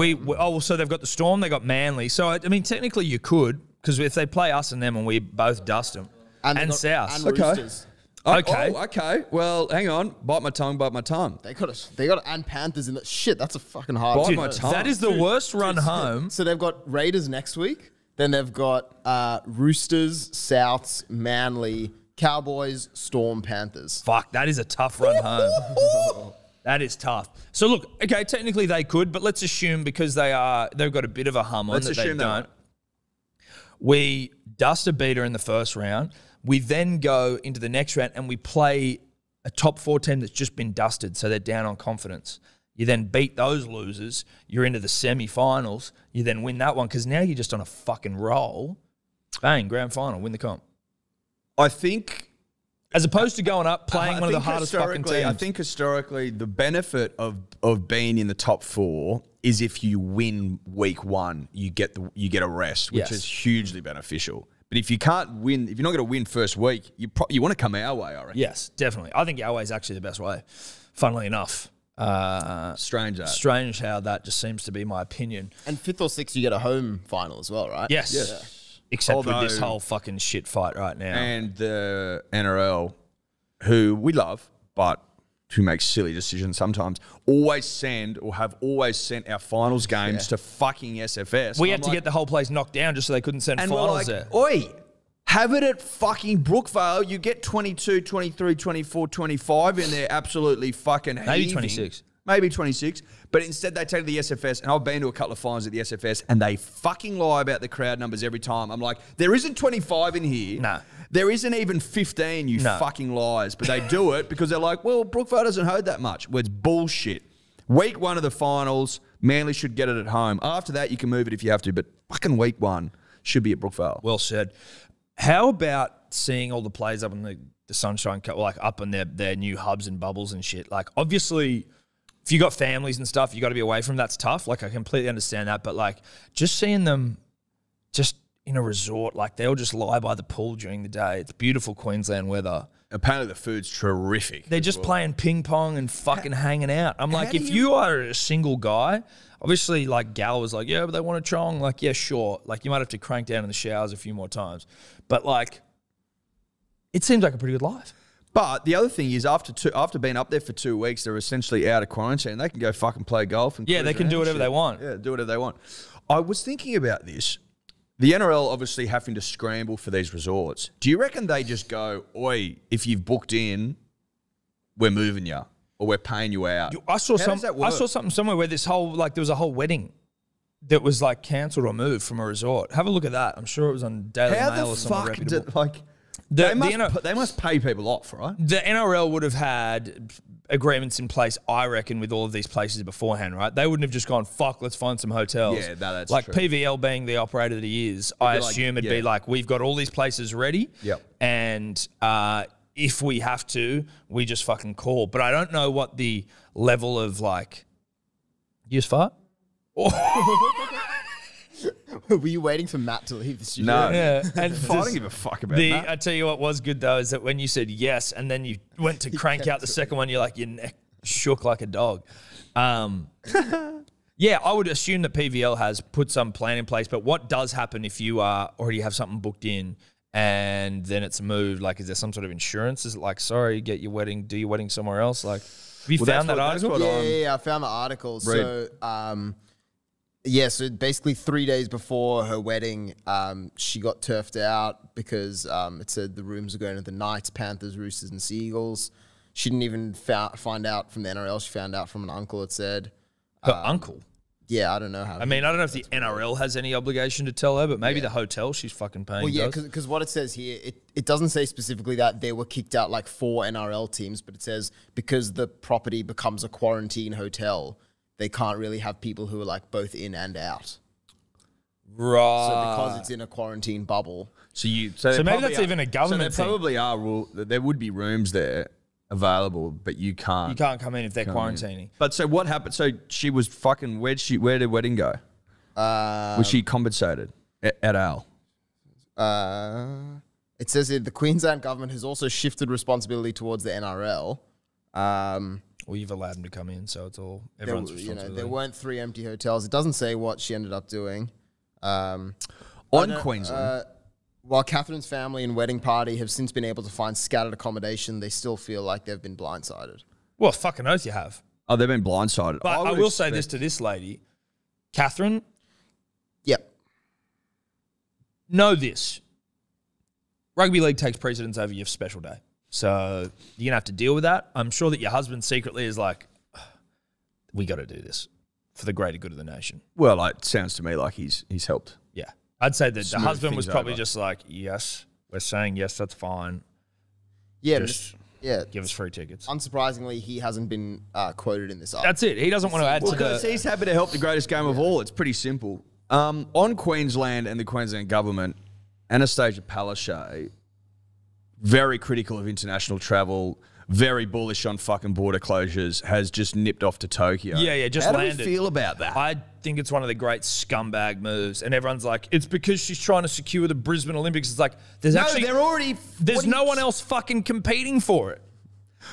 So they've got the Storm, they got Manly. So I mean, technically you could, because if they play us and them, and we both dust them, and South, and Roosters. Okay. Okay. Well, hang on. Bite my tongue. They got and Panthers in that. Shit, that's a fucking hard. Bite my tongue. That is the worst run home. So they've got Raiders next week. Then they've got Roosters, Souths, Manly, Cowboys, Storm, Panthers. Fuck, that is a tough run home. That is tough. So look, okay, technically they could, but let's assume because they've got a bit of a hum on that they don't. We dust a beater in the first round. We then go into the next round and we play a top 4 team that's just been dusted, so they're down on confidence. You then beat those losers. You're into the semi-finals. You then win that one because now you're just on a fucking roll. Bang, grand final, win the comp. I think... As opposed to going up, playing one of the hardest fucking teams. I think historically the benefit of being in the top 4 is if you win week 1, you get a rest, which is hugely beneficial. But if you can't win, if you're not going to win first week, you want to come our way, I reckon. Yes, definitely. I think our way is actually the best way, funnily enough. Strange how that just seems to be my opinion. And 5th or 6th, you get a home final as well, right? Yes. Yeah. Except with this whole fucking shit fight right now. And the NRL, who we love, but who makes silly decisions sometimes, always send or have always sent our finals games to fucking SFS. We had to get the whole place knocked down just so they couldn't send finals there. Oi, have it at fucking Brookvale. You get 22, 23, 24, 25 in there absolutely fucking heaving. Maybe 26. Maybe 26. But instead they take the SFS, and I've been to a couple of finals at the SFS, and they fucking lie about the crowd numbers every time. I'm like, there isn't 25 in here. No. There isn't even 15, you fucking liars. But they do it because they're like, well, Brookvale doesn't hold that much. Well, it's bullshit. Week 1 of the finals, Manly should get it at home. After that, you can move it if you have to, but fucking week 1 should be at Brookvale. Well said. How about seeing all the players up in the Sunshine Cup, like up in their new hubs and bubbles and shit? Like, obviously, if you got families and stuff, you got to be away from them. That's tough. Like, I completely understand that. But, like, just seeing them just in a resort, like, they all just lie by the pool during the day. It's beautiful Queensland weather. Apparently the food's terrific. They're just playing ping pong and fucking hanging out. I'm like, if you are a single guy, obviously, like, Gal was like, yeah, but they want a chong. Like, yeah, sure. Like, you might have to crank down in the showers a few more times. But, like, it seems like a pretty good life. But the other thing is, after being up there for 2 weeks, they're essentially out of quarantine. They can go fucking play golf. And yeah, they can do whatever they want. Yeah, do whatever they want. I was thinking about this. The NRL obviously having to scramble for these resorts. Do you reckon they just go, oi, if you've booked in, we're moving you or we're paying you out? I saw something somewhere where this whole, like, there was a whole wedding that was, like, cancelled or moved from a resort. Have a look at that. I'm sure it was on Daily Mail or something reputable. They must pay people off, right? The NRL would have had agreements in place, I reckon, with all of these places beforehand, right? They wouldn't have just gone, fuck, let's find some hotels. Yeah, that's like true. PVL being the operator that he is, I assume it'd be like, we've got all these places ready. Yep. And if we have to, we just fucking call. But I don't know what the level of, like, you just fart? Were you waiting for Matt to leave the studio? No. Yeah. And I don't give a fuck about that. I tell you what was good, though, is that when you said yes and then you went to crank out the second one, you're like, your neck shook like a dog. Yeah, I would assume that PVL has put some plan in place, but what does happen if you already have something booked in and then it's moved? Like, is there some sort of insurance? Is it like, sorry, do your wedding somewhere else? Like, have you found that article? Yeah, I found the article. So, so basically 3 days before her wedding, she got turfed out because it said the rooms are going to the Knights, Panthers, Roosters, and Seagulls. She didn't even find out from the NRL. She found out from an uncle, it said. Her uncle? Yeah, I don't know how. I mean, I don't know if the NRL has any obligation to tell her, but maybe the hotel she's fucking paying. Well, yeah, because what it says here, it doesn't say specifically that they were kicked out like 4 NRL teams, but it says because the property becomes a quarantine hotel, they can't really have people who are like both in and out. Right. So because it's in a quarantine bubble. So maybe that's even a government thing. There probably there would be rooms there available, but you can't. You can't come in if they're quarantining. But so what happened? So she was fucking, where did wedding go? Was she compensated at Al? It says here, the Queensland government has also shifted responsibility towards the NRL. Well, you've allowed them to come in, so it's all everyone's responsibility. There weren't 3 empty hotels. It doesn't say what she ended up doing. On Queensland. While Catherine's family and wedding party have since been able to find scattered accommodation, they still feel like they've been blindsided. Well, fucking oath you have. Oh, they've been blindsided. But I will say this to this lady. Catherine. Yep. know this. Rugby league takes precedence over your special day. So you're going to have to deal with that. I'm sure that your husband secretly is like, we got to do this for the greater good of the nation. Well, it sounds to me like he's helped. Yeah. I'd say that Smooth the husband was things probably over. just like, yes, we're saying yes, that's fine. Yeah, Just yeah. give us free tickets. Unsurprisingly, he hasn't been quoted in this article. That's it. He doesn't want to add Well, to because the... he's happy to help the greatest game of all. It's pretty simple. On Queensland and the Queensland government, Anastasia Palaszczuk, very critical of international travel, very bullish on fucking border closures, has just nipped off to Tokyo. Yeah, just How landed. do we feel about that? I think it's one of the great scumbag moves. And everyone's like, it's because she's trying to secure the Brisbane Olympics. It's like, there's there's no one else fucking competing for it.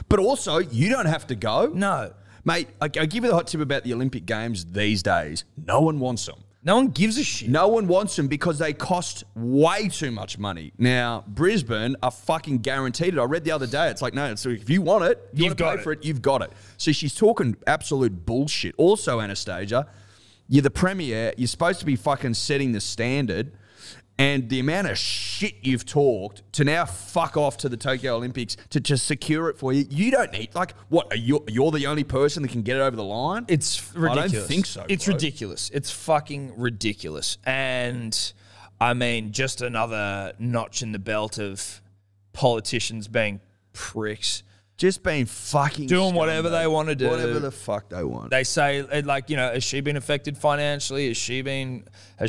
But also, you don't have to go. No. Mate, I give you the hot tip about the Olympic Games these days. No one wants them. No one gives a shit. No one wants them because they cost way too much money. Now, Brisbane are fucking guaranteed it. I read the other day, it's like, no, so if you want it, You've got pay for it, you've got it. So she's talking absolute bullshit. Also, Anastasia, you're the premier. You're supposed to be fucking setting the standard. And the amount of shit you've talked to now fuck off to the Tokyo Olympics to just secure it for you. You don't need, like, what, you're the only person that can get it over the line? It's ridiculous. I don't think so. It's bro. ridiculous. It's fucking ridiculous. And, I mean, just another notch in the belt of politicians being pricks. Just being fucking Doing whatever they want to do. Whatever the fuck they want. They say, like, you know, has she been affected financially? Has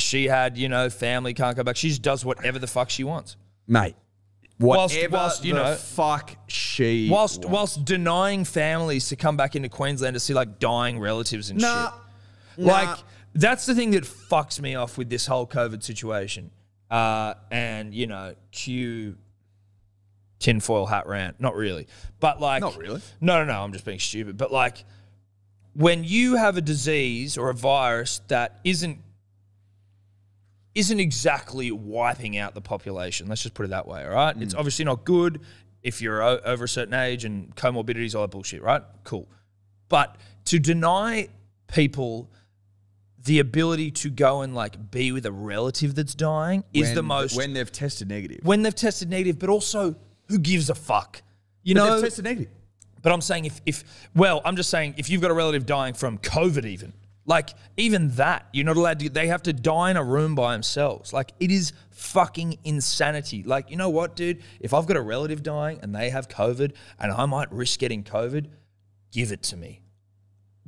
she had, you know, family can't go back? She just does whatever the fuck she wants. Mate, whatever whilst, you know, fuck she Whilst denying families to come back into Queensland to see, like, dying relatives and shit. Like, that's the thing that fucks me off with this whole COVID situation. And, you know, cue tinfoil hat rant. Not really. But, like... Not really. No, I'm just being stupid. But, like, when you have a disease or a virus that isn't exactly wiping out the population, let's just put it that way, all right? It's obviously not good if you're over a certain age and comorbidities, all that bullshit, right? Cool. But to deny people the ability to go and, like, be with a relative that's dying is the most... When they've tested negative. When they've tested negative, but also, who gives a fuck? You But know? they've tested negative. But I'm saying I'm just saying if you've got a relative dying from COVID even, like, even that, you're not allowed to, they have to die in a room by themselves. Like, it is fucking insanity. Like, you know what, dude? If I've got a relative dying and they have COVID and I might risk getting COVID, give it to me.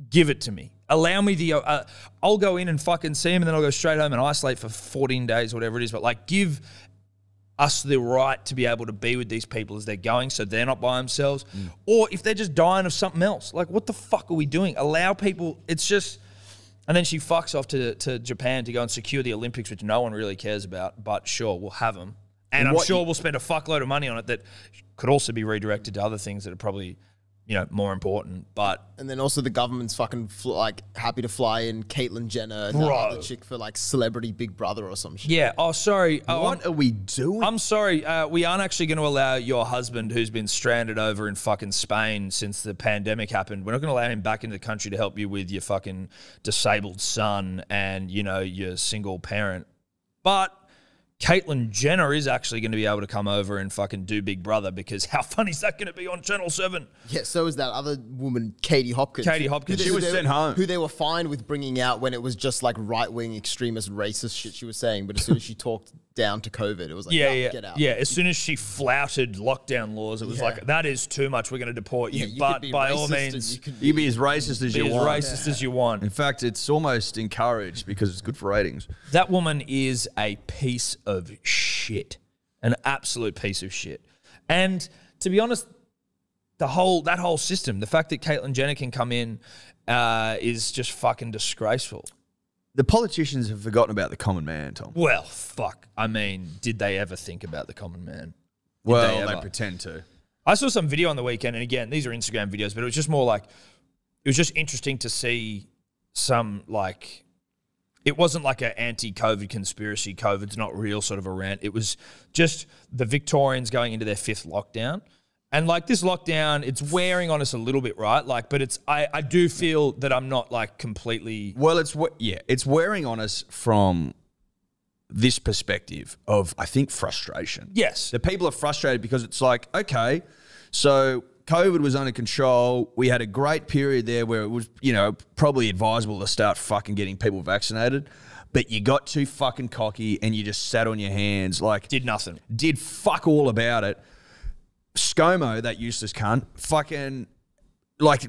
Give it to me. Allow me the, I'll go in and fucking see him and then I'll go straight home and isolate for 14 days, whatever it is. But, like, give us the right to be able to be with these people as they're going so they're not by themselves. Or if they're just dying of something else. Like, what the fuck are we doing? Allow people, it's just... And then she fucks off to Japan to go and secure the Olympics, which no one really cares about. But sure, we'll have them. And I'm sure we'll spend a fuckload of money on it that could also be redirected to other things that are probably, you know, more important. But And then also the government's fucking like happy to fly in Caitlyn Jenner and that Bro. other chick for like Celebrity Big Brother or some shit. yeah, oh, sorry. What are we doing? I'm sorry. We aren't actually going to allow your husband, who's been stranded over in fucking Spain since the pandemic happened, we're not going to allow him back into the country to help you with your fucking disabled son and, you know, your single parent. But Caitlyn Jenner is actually going to be able to come over and fucking do Big Brother, because how funny is that going to be on Channel 7? Yeah, so is that other woman, Katie Hopkins. Katie Hopkins. Who She was sent home. Who they were fine with bringing out when it was just like right-wing extremist racist shit she was saying. But as soon as she talked down to COVID, it was like, get out. Yeah, as soon as she flouted lockdown laws, it was like, that is too much, we're going to deport you. You but could be by all racist and means, you could You be as racist as be you as want. racist as you want. In fact, it's almost encouraged because it's good for ratings. That woman is a piece of shit. An absolute piece of shit. And to be honest, that whole system, the fact that Caitlyn Jenner can come in is just fucking disgraceful. The politicians have forgotten about the common man, Tom. Well, fuck. I mean, did they ever think about the common man? Well, they they pretend to. I saw some video on the weekend, and again, these are Instagram videos, but it was just more like, it was just interesting to see some, like, it wasn't like an anti-COVID conspiracy, COVID's not real sort of a rant. It was just the Victorians going into their 5th lockdown. And like this lockdown, it's wearing on us a little bit, right? Like, but it's, I do feel that I'm not like completely... Well, it's wearing on us from this perspective of, I think, frustration. Yes. The people are frustrated because it's like, okay, so COVID was under control. We had a great period there where it was, you know, probably advisable to start fucking getting people vaccinated. But you got too fucking cocky and you just sat on your hands. Like, Did nothing. Did fuck all about it. ScoMo, that useless cunt, fucking, like,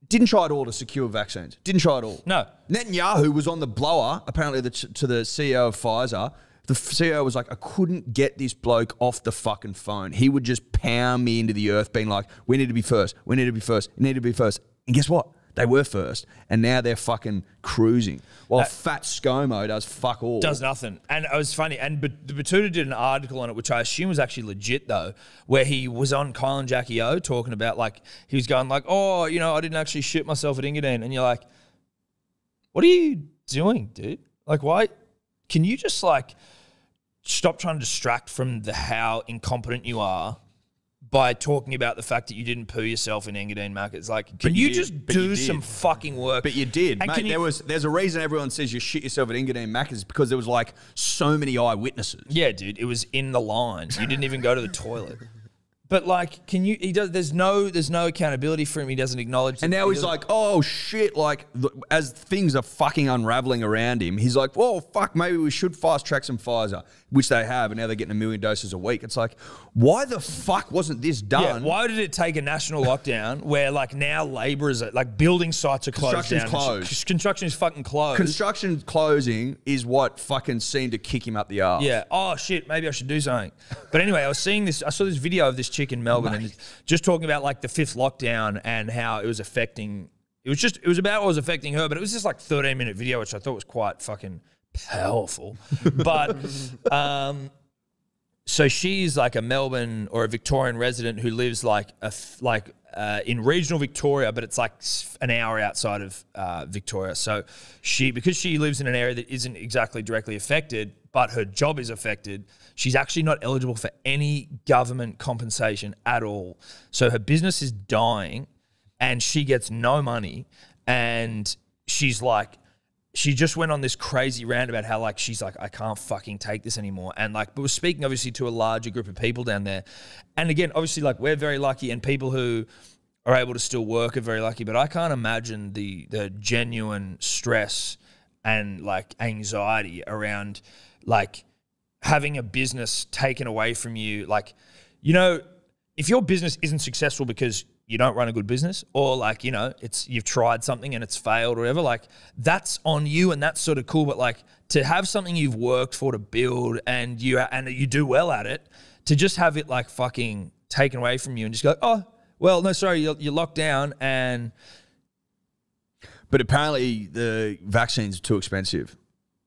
didn't try at all to secure vaccines. Didn't try at all. No. Netanyahu was on the blower, apparently, to the CEO of Pfizer. The CEO was like, I couldn't get this bloke off the fucking phone. He would just pound me into the earth being like, we need to be first. We need to be first. We need to be first. And guess what? They were first. And now they're fucking cruising. While fat ScoMo does fuck all. Does nothing. And it was funny. And Batuta did an article on it, which I assume was actually legit, though, where he was on Kyle and Jackie O talking about, like, he was going like, oh, you know, I didn't actually shit myself at Engadine. And you're like, what are you doing, dude? Like, why? Can you just, like, stop trying to distract from how incompetent you are by talking about the fact that you didn't poo yourself in Engadine Markets? Like, can you just do some fucking work? But you did, and mate. There's a reason everyone says you shit yourself at Engadine Markets, because there was like so many eyewitnesses. Yeah, dude, it was in the lines. You didn't even go to the toilet. But like, can you? He does. There's no accountability for him. He doesn't acknowledge. And now he's like, oh shit! Like, as things are fucking unraveling around him, he's like, whoa, fuck, maybe we should fast track some Pfizer, which they have, and now they're getting 1 million doses a week. It's like, why the fuck wasn't this done? Yeah, why did it take a national lockdown where like now labourers are like building sites are closed down? Construction's closed. Construction is fucking closed. Construction closing is what fucking seemed to kick him up the arse. Yeah. Oh shit, maybe I should do something. But anyway, I saw this video of this chick in Melbourne, and just talking about like the 5th lockdown and how it was affecting. It was about what was affecting her, but it was just like 13-minute video, which I thought was quite fucking powerful. But so she's like a Melbourne or a Victorian resident who lives like in regional Victoria, but it's like an hour outside of Victoria. So because she lives in an area that isn't exactly directly affected, but her job is affected, she's actually not eligible for any government compensation at all. So her business is dying and she gets no money. And she's like, she just went on this crazy rant about how like, she's like, I can't fucking take this anymore. And like, but we're speaking obviously to a larger group of people down there. And again, obviously like we're very lucky and people who are able to still work are very lucky, but I can't imagine the genuine stress and like anxiety around like having a business taken away from you. Like, you know, if your business isn't successful because you don't run a good business, or like, you know, you've tried something and it's failed or whatever, like that's on you and that's sort of cool. But like to have something you've worked for to build and you do well at it, to just have it like fucking taken away from you and just go, oh, well, no, sorry, you're locked down. But apparently the vaccines are too expensive.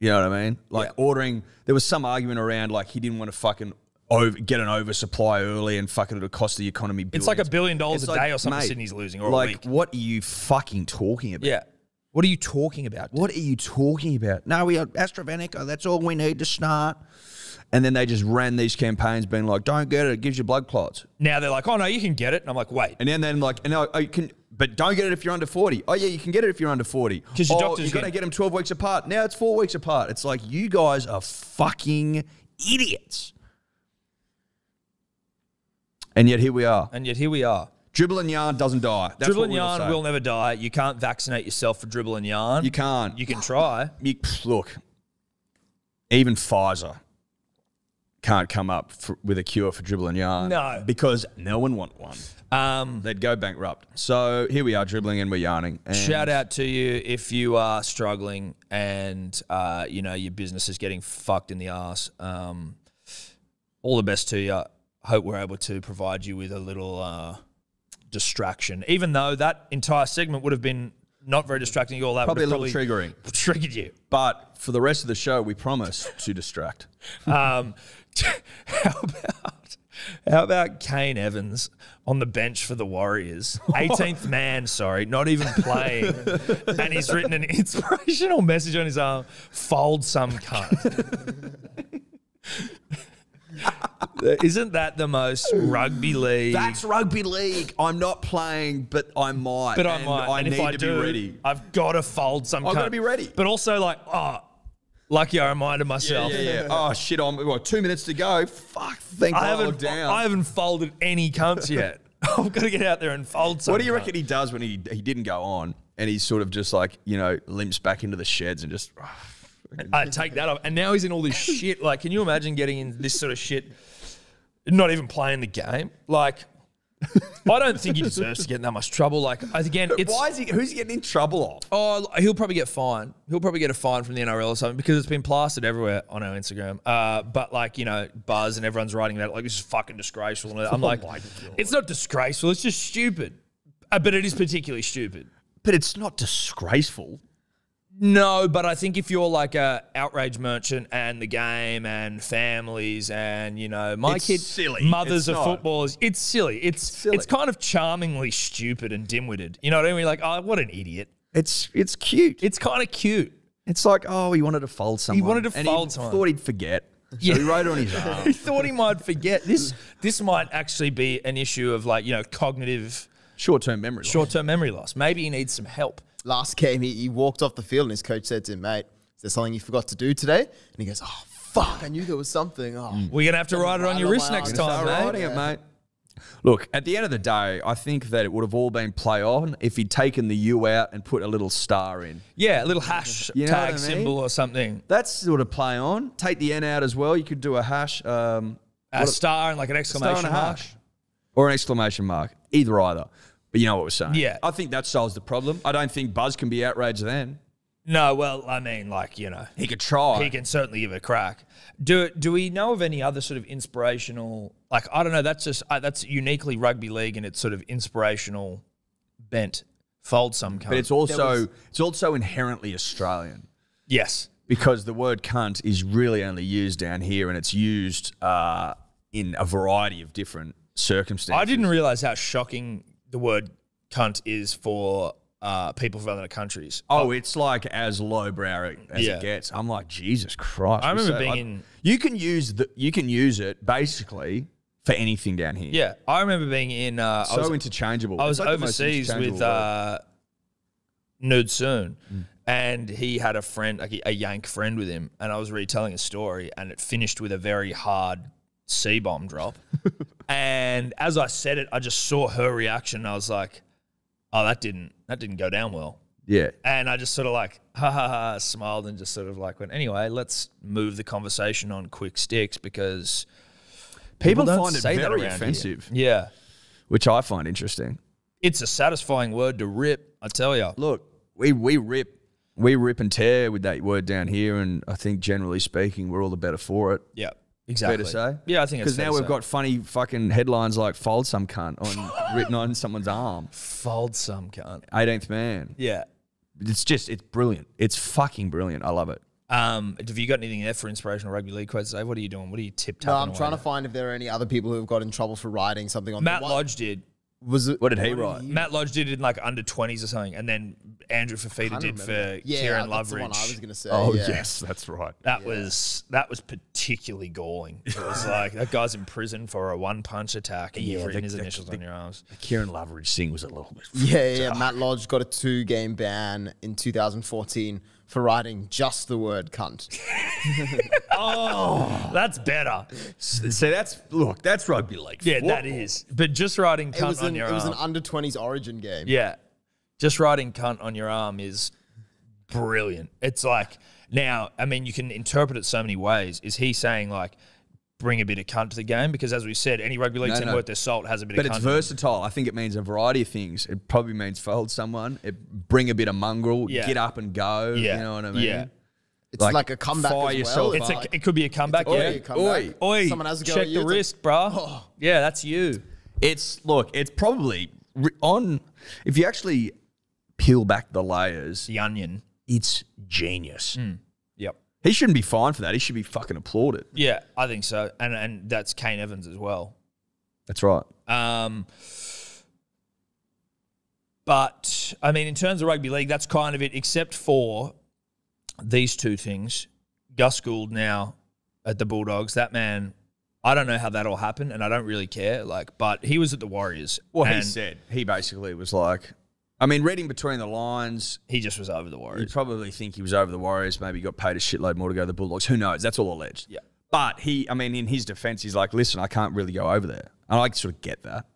You know what I mean? Like ordering, there was some argument around like he didn't want to fucking get an oversupply early and fucking it'll cost the economy billions. It's like $1 billion a day or something Sydney's losing, or like, a week. What are you fucking talking about? Yeah. What are you talking about? What are you talking about? No, we have AstraZeneca. That's all we need to start. And then they just ran these campaigns being like, don't get it. It gives you blood clots. Now they're like, oh, no, you can get it. And I'm like, wait. And then like, you can, but don't get it if you're under 40. Oh, yeah, you can get it if you're under 40. Because your doctor's you've got to get them 12 weeks apart. Now it's 4 weeks apart. It's like, you guys are fucking idiots. And yet here we are. Dribble and yarn doesn't die. That's dribble and yarn will never die. You can't vaccinate yourself for dribble and yarn. You can't. You can try. Look, even Pfizer can't come up with a cure for dribble and yarn. No. Because no one want one. They'd go bankrupt. So here we are dribbling and we're yarning. And shout out to you if you are struggling and, you know, your business is getting fucked in the ass. All the best to you. Hope we're able to provide you with a little distraction, even though that entire segment would have been not very distracting. All that probably a little triggering. Triggered you. But for the rest of the show, we promise to distract. How about Kane Evans on the bench for the Warriors? 18th man, sorry, not even playing. And he's written an inspirational message on his arm, fold some cunt. Isn't that the most rugby league? That's rugby league. I'm not playing, but I might. I need to be ready. I've got to fold some cunt. I've got to be ready. But also Lucky I reminded myself. Yeah. Oh, shit, what, 2 minutes to go? Fuck, thank God I'm down. I haven't folded any cunts yet. I've got to get out there and fold some. What do you reckon he does when he didn't go on and he's sort of just like, limps back into the sheds and just... I take that off. And now he's in all this shit. Like, can you imagine getting in this sort of shit, not even playing the game? Like... I don't think he deserves to get in that much trouble. Like, again, it's... Who's he getting in trouble of? Oh, he'll probably get fined. He'll probably get a fine from the NRL or something because it's been plastered everywhere on our Instagram. But like, Buzz and everyone's writing about it like, this is fucking disgraceful. And I'm like, it's not disgraceful. It's just stupid. But it is particularly stupid. But it's not disgraceful. No, but I think if you're like a outrage merchant and the game and families and, my kids, silly. Mothers of footballers, it's silly. It's kind of charmingly stupid and dim-witted. You know what I mean? Like, oh, what an idiot. It's cute. It's kind of cute. It's like, oh, he wanted to fold someone. He wanted to fold someone. Thought he'd forget. So he wrote it on his arm. He thought he might forget. This might actually be an issue of like, cognitive... Short-term memory loss. Maybe he needs some help. Last game, he walked off the field and his coach said to him, mate, is there something you forgot to do today? And he goes, oh, fuck, I knew there was something. Oh, we're going to have to write it on your wrist next time, mate. Look, at the end of the day, I think that it would have all been play on if he'd taken the U out and put a little star in. Yeah, a little hash tag symbol or something. That's sort of play on. Take the N out as well. You could do a hash. A star and like an exclamation mark. Or an exclamation mark. Either. But you know what we're saying. Yeah. I think that solves the problem. I don't think Buzz can be outraged then. No, well, I mean, like, he could try. He can certainly give it a crack. Do we know of any other sort of inspirational, like, I don't know, that's just, that's uniquely rugby league and it's sort of inspirational bent. Fold some cunt. But it's also inherently Australian. Yes. Because the word cunt is really only used down here and it's used in a variety of different circumstances. I didn't realise how shocking the word cunt is for people from other countries. Oh, it's like as lowbrow as it gets. I'm like, Jesus Christ. I remember being in... You can use it basically for anything down here. Yeah. I remember being in... interchangeable. I was overseas with Nude Soon and he had a friend, like a Yank friend with him, and I was retelling a story and it finished with a very hard C-bomb drop. And as I said it, I just saw her reaction and I was like, oh, that didn't go down well. Yeah. And I just sort of like, smiled and just sort of like went, anyway, let's move the conversation on quick sticks because people don't find it say very that offensive. Here. Yeah. Which I find interesting. It's a satisfying word to rip, I tell you. Look, we rip and tear with that word down here, and I think generally speaking, we're all the better for it. Yeah. Exactly. Fair to say? Yeah, I think it's because now we've got funny fucking headlines like "fold some cunt" written on someone's arm. Fold some cunt. 18th man. Yeah, it's brilliant. It's fucking brilliant. I love it. Have you got anything there for inspirational rugby league quotes today? What are you doing? What are you tip-tapping? No, I'm trying to find if there are any other people who have got in trouble for writing something on. Matt Lodge did. What did he write? Matt Lodge did it in like under 20s or something, and then Andrew Fafita did for Kieran Loveridge. That's the one I was going to say. Oh yes, that's right. That was particularly galling. It was like that guy's in prison for a one-punch attack, and you've written his initials on your arms. The Kieran Loveridge thing was a little bit. Yeah. Matt Lodge got a 2-game ban in 2014 for writing just the word cunt. Oh, that's better. So that's rugby league. Yeah, that is. But just writing cunt on your arm. It was an under-20s origin game. Yeah. Just writing cunt on your arm is brilliant. It's like, now, I mean, you can interpret it so many ways. Is he saying like, bring a bit of cunt to the game? Because as we said, any rugby league team worth their salt has a bit of cunt. But it's versatile. I think it means a variety of things. It probably means fold someone, bring a bit of mongrel, get up and go. Yeah. You know what I mean? Yeah. It's like a comeback fire as well. yourself. It could be a comeback. Oi. Someone has to go check at you. the wrist, bruh. Yeah, that's you. It's probably on, if you actually peel back the layers, The onion. it's genius. Yep. He shouldn't be fined for that. He should be fucking applauded. Yeah, I think so. And that's Kane Evans as well. That's right. But, I mean, in terms of rugby league, that's kind of it, except for these two things. Gus Gould now at the Bulldogs, that man, I don't know how that all happened, and I don't really care. But he was at the Warriors. Well, he said, he basically was like, I mean, reading between the lines, He just was over the you Warriors. probably think he was over the Warriors. Maybe he got paid a shitload more to go to the Bulldogs. Who knows? That's all alleged. Yeah. But I mean, in his defense, he's like, listen, I can't really go over there. And I sort of get that.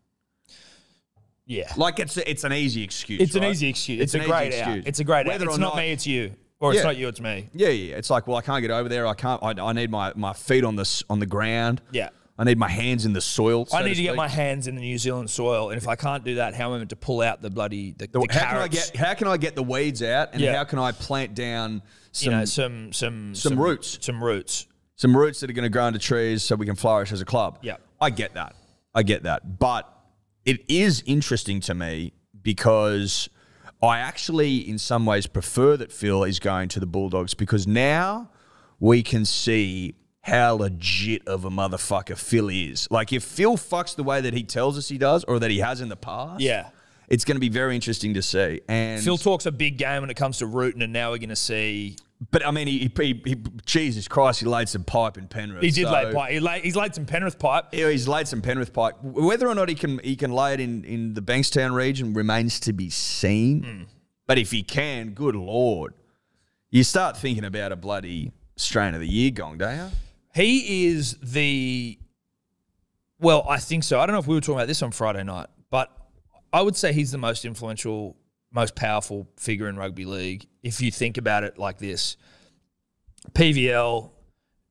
Yeah. Like, it's an easy excuse. It's an right? easy excuse. It's a an great easy out. excuse. It's a great out. Whether It's or not me, it's you. Or it's Yeah. not you, it's me. Yeah. It's like, well, I can't get over there. I need my feet on the ground. Yeah. I need my hands in the soil. So I need to get speak. my hands in the New Zealand soil, and if I can't do that, how am I meant to pull out the bloody the carrots? How can I get the weeds out, and Yeah. how can I plant down some roots, some roots. some roots that are going to grow into trees so we can flourish as a club? Yeah. I get that, but it is interesting to me because I actually, in some ways, prefer that Phil is going to the Bulldogs because now we can see how legit of a motherfucker Phil is. Like, if Phil fucks the way that he tells us he does or that he has in the past, Yeah. it's going to be very interesting to see. And Phil talks a big game when it comes to rooting, and now we're going to see. but I mean, he Jesus Christ, he laid some pipe in Penrith. He did so- lay pipe. He's laid some Penrith pipe. Yeah, he's laid some Penrith pipe. Whether or not he can lay it in the Bankstown region remains to be seen. But if he can, good Lord, you start thinking about a bloody strain of the year gong, don't you? He is well, I think so. I don't know if we were talking about this on Friday night, but I would say he's the most influential, most powerful figure in rugby league. If you think about it like this, PVL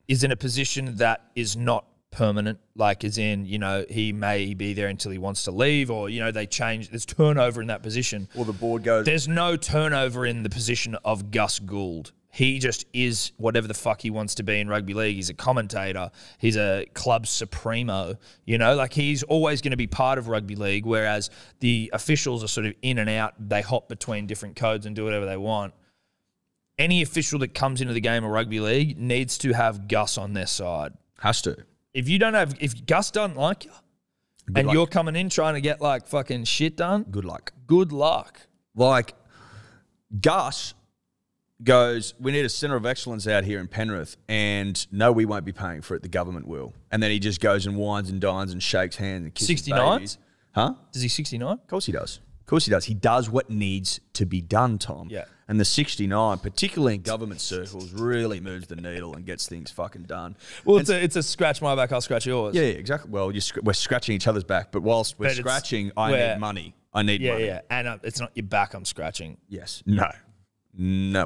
is in a position that is not permanent, like as in, he may be there until he wants to leave or, they change. There's turnover in that position. Or the board goes. There's no turnover in the position of Gus Gould. He just is whatever the fuck he wants to be in rugby league. He's a commentator. He's a club supremo. He's always going to be part of rugby league, whereas the officials are sort of in and out. They hop between different codes and do whatever they want. Any official that comes into the game of rugby league needs to have Gus on their side. Has to. If Gus doesn't like you and you're coming in trying to get like fucking shit done, Good luck. good luck. Like, Gus goes, we need a centre of excellence out here in Penrith, and no, we won't be paying for it. The government will. And then he just goes and wines and dines and shakes hands and kisses 69? babies. Huh? Is he 69? Of course he does. Of course he does. He does what needs to be done, Tom. Yeah. And the 69, particularly in government circles, really moves the needle and gets things fucking done. Well, it's a scratch my back, I'll scratch yours. Yeah, exactly. Well, we're scratching each other's back, but whilst we're But it's scratching, I need money. I need money. Yeah. And it's not your back I'm scratching. Yes. No.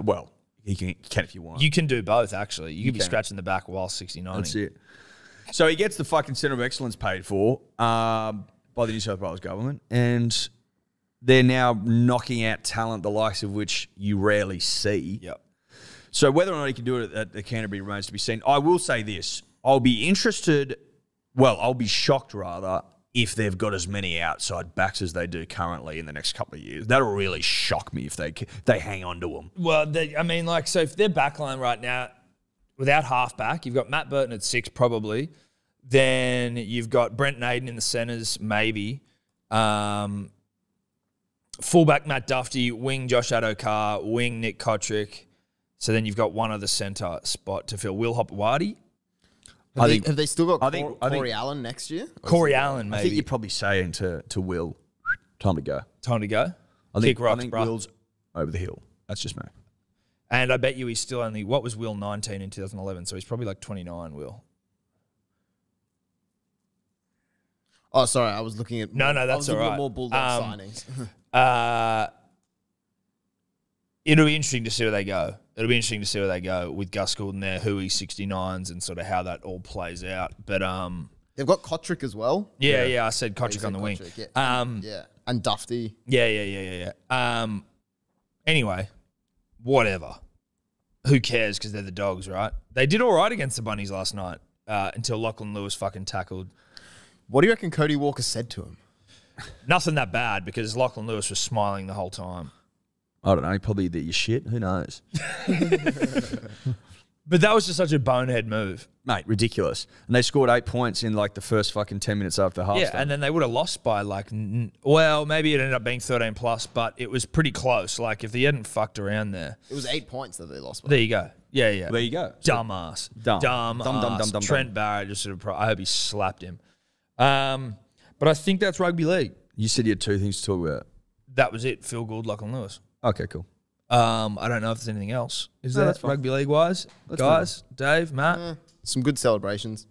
Well, you can if you want. You can do both, actually. You can be can. scratching the back while 69. That's it. So he gets the fucking Centre of Excellence paid for by the New South Wales government, and they're now knocking out talent the likes of which you rarely see. Yep. So whether or not he can do it at the Canterbury remains to be seen. I will say this. I'll be shocked rather if they've got as many outside backs as they do currently in the next couple of years. That'll really shock me if they hang on to them. Well, so if their backline right now, without halfback, you've got Matt Burton at 6 probably. Then you've got Brent Naden in the centres, maybe. Fullback Matt Duffy, wing Josh Adokar, wing Nick Kotrick. So then you've got one other centre spot to fill. Will Hopewadi? Have they still got I think- Corey Allen next year? Corey Allen, maybe. I think you're probably saying to Will, time to go. Time to go. I think rocks, bruh. Will's over the hill. That's just me. And I bet you he's still only, what was Will, 19 in 2011? So he's probably like 29, Will. Oh, sorry, I was looking at... No, that's I was looking all right. at more Bulldog signings. It'll be interesting to see where they go. It'll be interesting to see where they go with Gus Gould in there, who he's 69s, and sort of how that all plays out. But They've got Kotrick as well. yeah, I said Kotrick on the wing. Kotrick, yeah. Yeah, and Duffy. Yeah. Anyway, whatever. Who cares? Because they're the Dogs, right? They did all right against the Bunnies last night until Lachlan Lewis fucking tackled. What do you reckon Cody Walker said to him? Nothing that bad because Lachlan Lewis was smiling the whole time. I don't know. Probably that you shit. Who knows? But that was just such a bonehead move. Mate, ridiculous. And they scored 8 points in like the first fucking 10 minutes after half. Yeah, and then they would have lost by like, well, maybe it ended up being 13 plus, but it was pretty close. Like if they hadn't fucked around there. It was 8 points that they lost by. There you go. Yeah. Well, there you go. Dumbass. Dumb. Trent Barrett just sort of, I hope he slapped him. But I think that's rugby league. You said you had 2 things to talk about. that was it. Phil Gould, Lachlan Lewis. Okay, cool. I don't know if there's anything else. Is No, there that's fine. rugby league wise? Guys, Dave, Matt? Some good celebrations.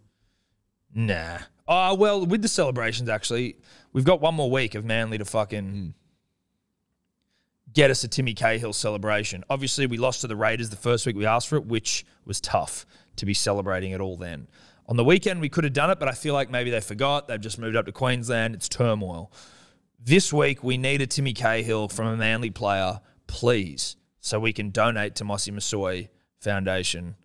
Nah. Oh, well, with the celebrations, actually, we've got one more week of Manly to fucking get us a Timmy Cahill celebration. Obviously, we lost to the Raiders the first week we asked for it, which was tough to be celebrating it all then. On the weekend, we could have done it, but I feel like maybe they forgot. They've just moved up to Queensland. It's turmoil. This week, we need a Timmy Cahill from a Manly player, please, so we can donate to Mossy Masoi Foundation,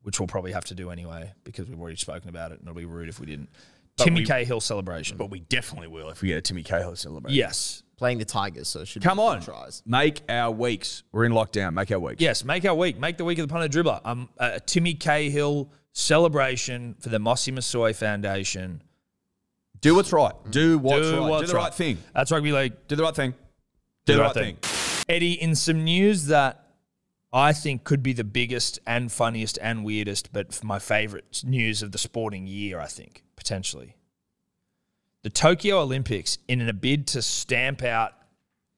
which we'll probably have to do anyway because we've already spoken about it, and it'll be rude if we didn't. Timmy Cahill celebration. But we definitely will if we get a Timmy Cahill celebration. Yes. Playing the Tigers, so it should Come be on. tries. Make our weeks. We're in lockdown. Make our weeks. Yes, make our week. Make the week of the punter dribbler. A Timmy Cahill celebration for the Mossy Masoi Foundation. Do what's right. Do what's Do right. what's Do the right thing. That's rugby league. Do the right thing. Do the right thing. Eddie, in some news that I think could be the biggest and funniest and weirdest, but my favourite news of the sporting year, I think, potentially. The Tokyo Olympics, in a bid to stamp out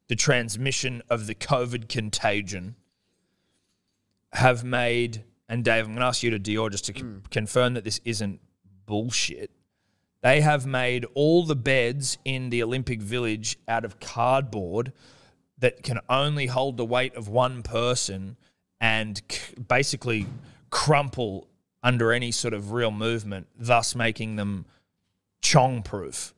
the transmission of the COVID contagion, have made, and Dave, I'm going to ask you to DYOR just to confirm that this isn't bullshit. They have made all the beds in the Olympic Village out of cardboard that can only hold the weight of one person and basically crumple under any sort of real movement, thus making them Chong-proof.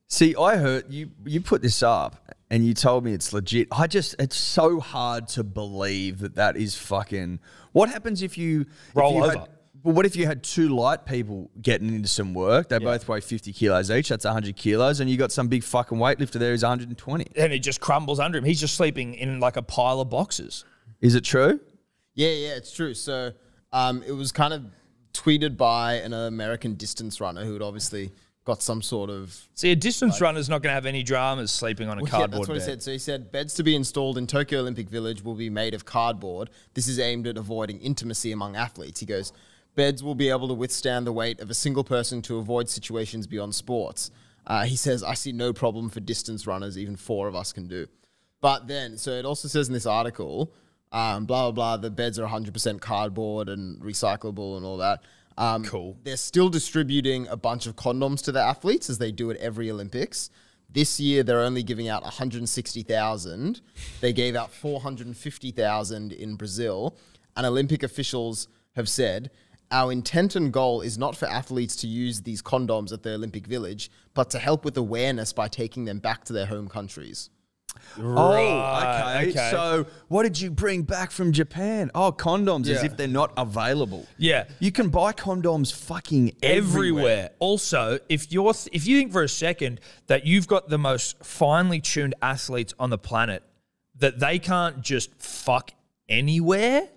See, I heard you put this up and you told me it's legit. It's so hard to believe that is fucking... What happens if you... Roll over. Well, what if you had two light people getting into some work? They both weigh 50 kilos each. That's 100 kilos. And you got some big fucking weightlifter there who's 120. And it just crumbles under him. He's just sleeping in like a pile of boxes. Is it true? Yeah, it's true. So it was kind of tweeted by an American distance runner who had obviously got some sort of... See, a distance runner's not going to have any dramas sleeping on a cardboard that's what bed. he said. So he said, beds to be installed in Tokyo Olympic Village will be made of cardboard. This is aimed at avoiding intimacy among athletes. He goes, beds will be able to withstand the weight of a single person to avoid situations beyond sports. He says, I see no problem for distance runners, even 4 of us can do. But then, so it also says in this article, blah, blah, blah, the beds are 100% cardboard and recyclable and all that. Cool. They're still distributing a bunch of condoms to the athletes as they do at every Olympics. This year, they're only giving out 160,000. They gave out 450,000 in Brazil. And Olympic officials have said, our intent and goal is not for athletes to use these condoms at the Olympic Village, but to help with awareness by taking them back to their home countries. Oh, okay. So what did you bring back from Japan? Oh, condoms, as if they're not available. Yeah. You can buy condoms fucking everywhere. Also, if you think for a second that you've got the most finely tuned athletes on the planet, that they can't just fuck anywhere.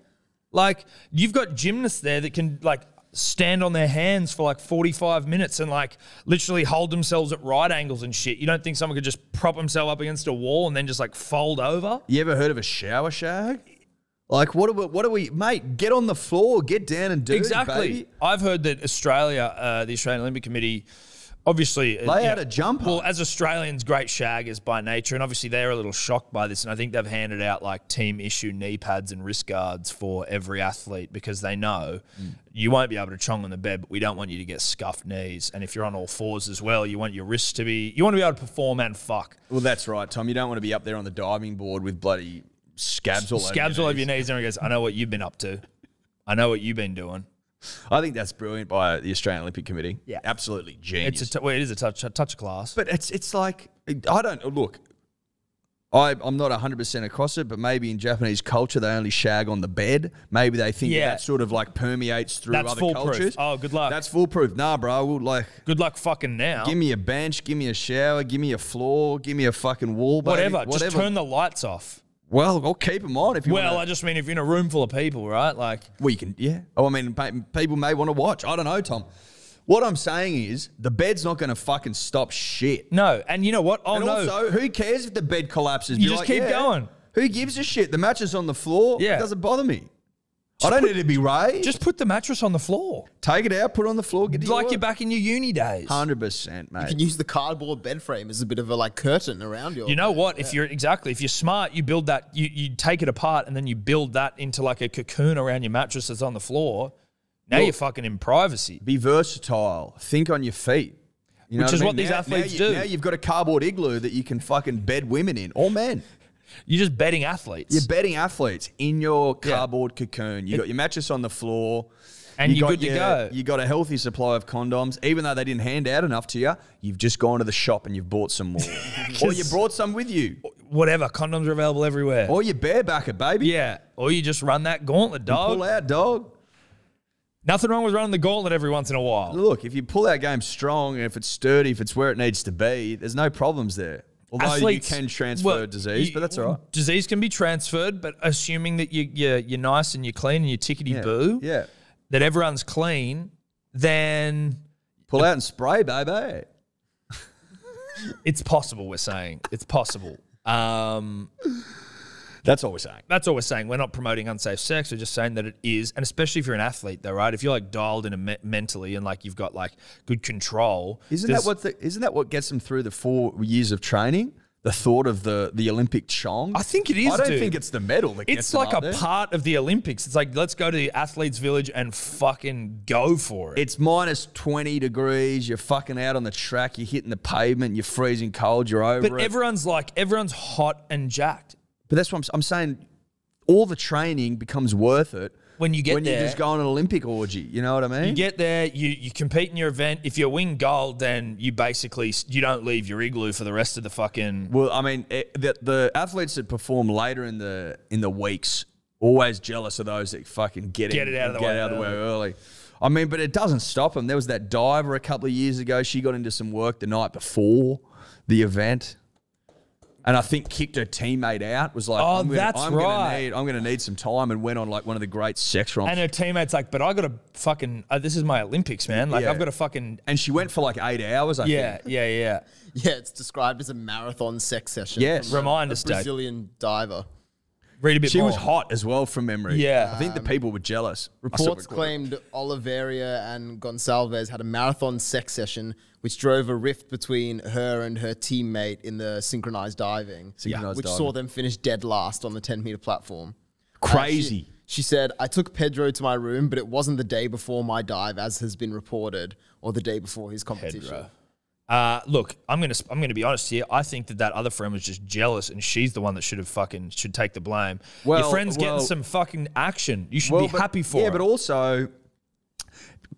Like, you've got gymnasts there that can like stand on their hands for like 45 minutes and like literally hold themselves at right angles and shit. You don't think someone could just prop himself up against a wall and then just like fold over? You ever heard of a shower shag? Like, what are we, mate, get on the floor, get down and do it, baby. I've heard that Australia, the Australian Olympic Committee, obviously... Lay out a jumper. Well, as Australians, great shaggers by nature, and obviously they're a little shocked by this, and I think they've handed out like team-issue knee pads and wrist guards for every athlete because they know you won't be able to chong on the bed, but we don't want you to get scuffed knees. And if you're on all fours as well, you want your wrists to be... You want to be able to perform and fuck. Well, that's right, Tom. You don't want to be up there on the diving board with bloody scabs all over your knees. And everyone goes, I know what you've been up to. I know what you've been doing. I think that's brilliant by the Australian Olympic Committee. Yeah. Absolutely genius. It is a touch of class. But it's like, I don't, look, I'm not 100% across it, but maybe in Japanese culture, they only shag on the bed. Maybe they think that sort of like permeates through other cultures. Oh, good luck. That's foolproof. Nah, bro, we'll like... Good luck fucking now. Give me a bench, give me a shower, give me a floor, give me a fucking wall, baby. Whatever. Just turn the lights off. Well, I'll keep them on if you want. Well, I just mean if you're in a room full of people, right? Like, well, you can, yeah. Oh, I mean, people may want to watch. I don't know, Tom. What I'm saying is the bed's not going to fucking stop shit. No, and you know what? And also, who cares if the bed collapses? You just keep going. Who gives a shit? The mattress on the floor, Yeah. It doesn't bother me. I don't need to be raised. Just put the mattress on the floor. Take it out, put it on the floor, get to Like your you're back in your uni days. 100%, mate. You can use the cardboard bed frame as a bit of a like curtain around your. You know what? If you're smart, you build that. You take it apart and then you build that into like a cocoon around your mattress that's on the floor. Now you're fucking in privacy. Be versatile. Think on your feet. You know Which is I mean? what these athletes do. Now you've got a cardboard igloo that you can fucking bed women in, or men. You're just betting athletes. You're betting athletes in your cardboard cocoon. You got your mattress on the floor. And you're good to go. You got a healthy supply of condoms. Even though they didn't hand out enough to you, you've just gone to the shop and you've bought some more. Or you brought some with you. Whatever. Condoms are available everywhere. Or you bareback it, baby. Yeah. Or you just run that gauntlet, dog. Pull out, dog. Nothing wrong with running the gauntlet every once in a while. Look, if you pull that game strong and if it's sturdy, if it's where it needs to be, there's no problems there. Although Athletes, you can transfer disease, but that's all right. Disease can be transferred, but assuming that you're nice and you're clean and you're tickety-boo, that everyone's clean, then... Pull out and spray, baby. It's possible, we're saying. It's possible. That's all we're saying. That's all we're saying. We're not promoting unsafe sex. We're just saying that it is. And especially if you're an athlete, though, right? If you're like dialed in mentally and like you've got like good control. Isn't that what gets them through the 4 years of training? The thought of the Olympic chong? I think it is, I don't think it's the medal that gets them like up a there. part of the Olympics. It's like, let's go to the athletes' village and fucking go for it. It's minus 20 degrees. You're fucking out on the track. You're hitting the pavement. You're freezing cold. You're over But it. everyone's hot and jacked. But that's what I'm saying. All the training becomes worth it when you you just go on an Olympic orgy. You know what I mean? You get there, you compete in your event. If you win gold, then you don't leave your igloo for the rest of the fucking. Well, I mean, the athletes that perform later in the weeks always jealous of those that fucking get it out of the way early. I mean, but it doesn't stop them. There was that diver a couple of years ago. She got into some work the night before the event. And I think kicked her teammate out. Was like, I'm going to need some time, and went on like one of the great sex romps. And her teammate's like, but I got to fucking. This is my Olympics, man. Like I've got to fucking. And she went for like 8 hours. I think. Yeah. Yeah, it's described as a marathon sex session. Yes, remind us, Brazilian diver. Read a bit She more. was hot as well from memory. Yeah. I think the people were jealous. Reports claimed Oliveira and Gonçalves had a marathon sex session which drove a rift between her and her teammate in the synchronized diving, which saw them finish dead last on the 10-meter platform. Crazy. She said, I took Pedro to my room, but it wasn't the day before my dive, as has been reported, or the day before his competition. Look, I'm gonna be honest here. I think that other friend was just jealous, and she's the one that should take the blame. Your friend's getting some fucking action. You should be happy for her. Yeah, but also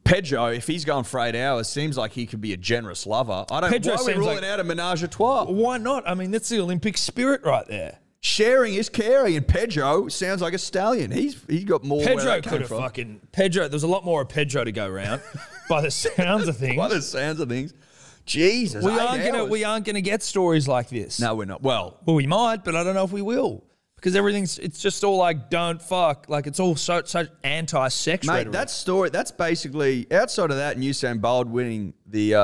Pedro, if he's going for 8 hours, seems like he could be a generous lover. Why are we ruling out a menage a trois? Why not? I mean, that's the Olympic spirit right there. Sharing is caring, and Pedro sounds like a stallion. He's got more. Pedro could have fucking Pedro. There's a lot more of Pedro to go around, by the sounds of things. By the sounds of things. Jesus, we aren't gonna get stories like this. No, we're not. Well, we might, but I don't know if we will, because it's just all like don't fuck, like it's all such anti-sex. Mate, rhetoric. that story, that's basically outside of that. And Usain Bolt winning the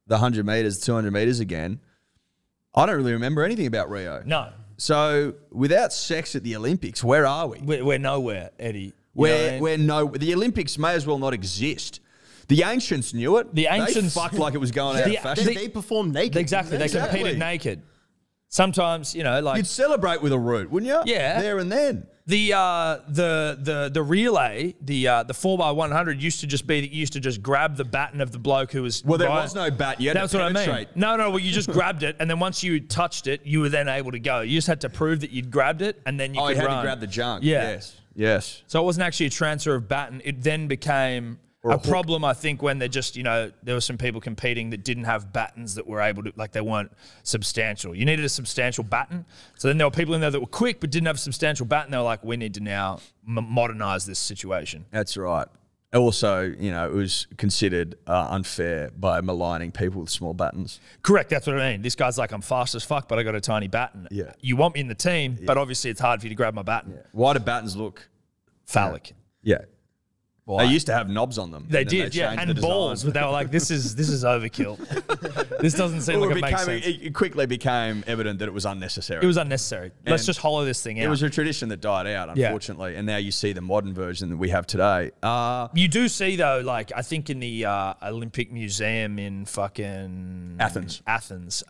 100 meters, 200 meters again. I don't really remember anything about Rio. No. So without sex at the Olympics, where are we? We're nowhere, Eddie. The Olympics may as well not exist. The ancients knew it. The ancients they fucked like it was going out of fashion. They performed naked. Exactly. They competed naked. Sometimes, like you'd celebrate with a root, wouldn't you? Yeah. There and then. The relay, the 4x100 used to just be that you used to just grab the baton of the bloke who was. Well, there was no baton. You had That's to what penetrate. I mean. No. Well, you just grabbed it, and then once you touched it, you were then able to go. You just had to prove that you'd grabbed it, and then you could had run. to grab the junk. Yeah. Yes. So it wasn't actually a transfer of baton. It then became a problem, I think, when they just, there were some people competing that didn't have batons that were able to, like, they weren't substantial. You needed a substantial baton. So then there were people in there that were quick but didn't have a substantial baton. They were like, we need to now modernize this situation. That's right. Also, it was considered unfair by maligning people with small batons. Correct. That's what I mean. This guy's like, I'm fast as fuck, but I got a tiny baton. Yeah. You want me in the team, but obviously it's hard for you to grab my baton. Yeah. Why do batons look phallic? Yeah. Why? They used to have knobs on them. They and then did, yeah, changed the and balls, design. but they were like, "This is overkill. This doesn't seem Well, like it makes sense." it quickly became evident that it was unnecessary. It was unnecessary. Let's And just hollow this thing out. It was a tradition that died out, Yeah. unfortunately, and now you see the modern version that we have today. You do see though, like I think in the Olympic Museum in fucking Athens.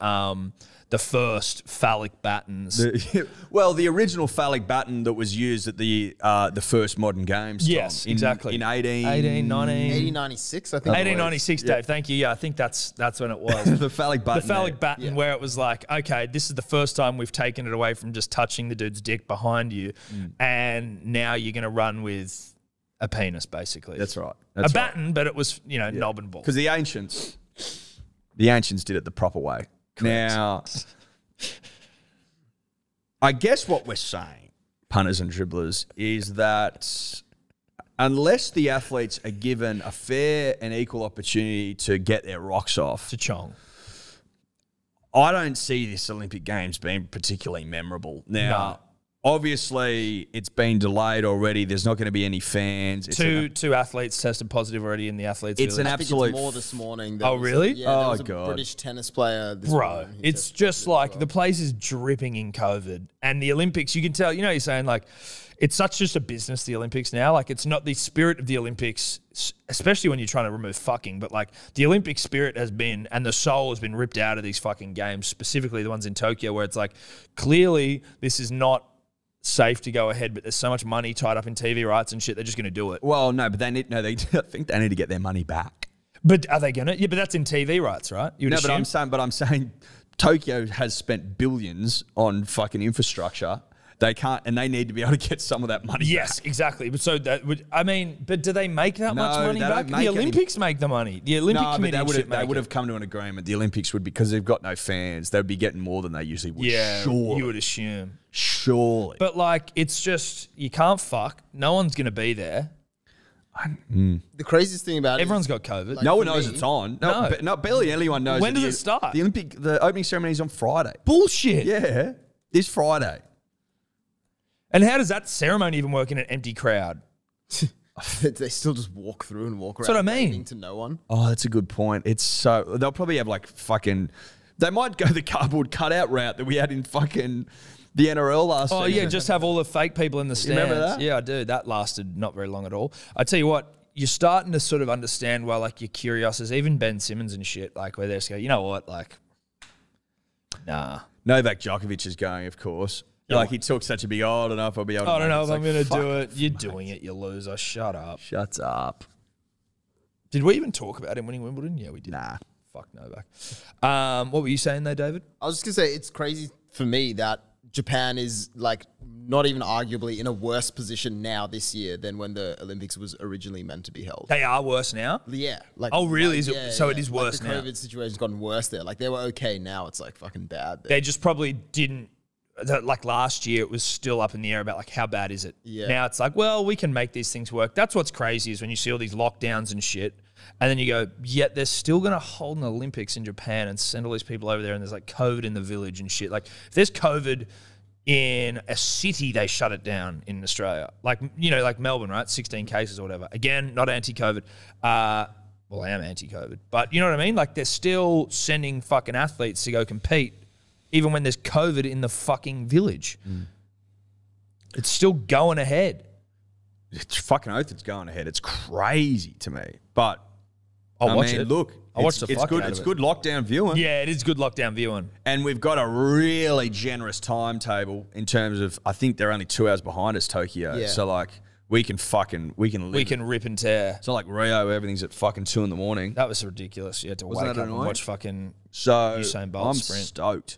The first phallic battens. The original phallic baton that was used at the first modern games. Yes, Tom, exactly. In 18... 1896, I think. 1896, Yeah. Dave. Thank you. Yeah, I think that's when it was. the phallic baton. The phallic baton, Yeah. where it was like, okay, this is the first time we've taken it away from just touching the dude's dick behind you, and now you're going to run with a penis, basically. That's right. A baton, but it was, knob and ball. Because the ancients did it the proper way. Correct. Now, I guess what we're saying, punters and dribblers, is that unless the athletes are given a fair and equal opportunity to get their rocks off, To Chong. I don't see this Olympic Games being particularly memorable. Now, obviously, it's been delayed already. There's not going to be any fans. It's Two athletes tested positive already in the athletes. It's village. an I think absolute it's more this morning. Oh, really? Yeah, there Oh, was a God. British tennis player this Bro, morning who it's tested just positive like as well. the place is dripping in COVID. And the Olympics, you can tell, you're saying like, it's such just a business, the Olympics now. Like, it's not the spirit of the Olympics, especially when you're trying to remove fucking, but like the Olympic spirit has been, and the soul has been ripped out of these fucking games, specifically the ones in Tokyo, where it's like, clearly this is not safe to go ahead, but there's so much money tied up in TV rights and shit, they're just going to do it. Well, no, but I think they need to get their money back. But are they going to? Yeah, but that's in TV rights, right? You would No, assume? but I'm saying Tokyo has spent billions on fucking infrastructure. They can't, and they need to be able to get some of that money Yes, back. exactly. But so that would, but do they make that much No, money they don't back? make The any- Olympics make the money. The Olympic No, but committee they would have come to an agreement. The Olympics would, because they've got no fans, they would be getting more than they usually would. Yeah, surely. you would assume. Surely. But like, it's just, you can't fuck. No one's going to be there. The craziest thing about it Everyone's is, got COVID. like, no one for knows me- it's on. No. No, barely anyone knows. When that does it start? The opening ceremony is on Friday. Bullshit. Yeah, this Friday. And how does that ceremony even work in an empty crowd? they still just walk through and walk around. That's what I mean. waving to no one. Oh, that's a good point. It's so they'll probably have like fucking. They might go the cardboard cutout route that we had in fucking the NRL last Oh, season. yeah, just have all the fake people in the stands. remember that? Yeah, I do. That lasted not very long at all. I tell you what, you're starting to sort of understand why, like, your curiosities, even Ben Simmons and shit, like, where they just go, you know what, like, nah. Novak Djokovic is going, of course. Yeah. Like he took such a big, I don't know if I'll be able to. I don't make know it. if It's I'm like, going to fuck. do it. You're doing it, you loser. Shut up. Shut up. Did we even talk about him winning Wimbledon? Yeah, we did. Nah. Fuck Novak. What were you saying though, David? I was just gonna say it's crazy for me that Japan is like not even arguably in a worse position now this year than when the Olympics was originally meant to be held. They are worse now. Yeah. Like, Oh, really? Is it- yeah, so it yeah. is worse like now? the COVID situation's gotten worse there. Like they were okay now. It's like fucking bad there. They just probably didn't. Like last year, it was still up in the air about like how bad is it. Yeah. Now it's like, well, we can make these things work. That's what's crazy is when you see all these lockdowns and shit, and then you go, yet they're still going to hold an Olympics in Japan and send all these people over there, and there's like COVID in the village and shit. Like if there's COVID in a city, they shut it down in Australia. Like, you know, like Melbourne, right? 16 cases or whatever. Again, not anti-COVID. Well, I am anti-COVID, but you know what I mean? Like they're still sending fucking athletes to go compete even when there's COVID in the fucking village. It's still going ahead. It's fucking oath it's going ahead. It's crazy to me. But I'll watch mean, it. Look, I'll watch the it's fuck good. out of It's it. good lockdown viewing. Yeah, it is good lockdown viewing. And we've got a really generous timetable in terms of I think they're only 2 hours behind us, Tokyo. Yeah. So like we can live. We can rip and tear. It's not like Rio where everything's at fucking 2 in. That was ridiculous. You had to Wasn't wake that up and annoying? watch fucking So Usain Bolt I'm sprint. stoked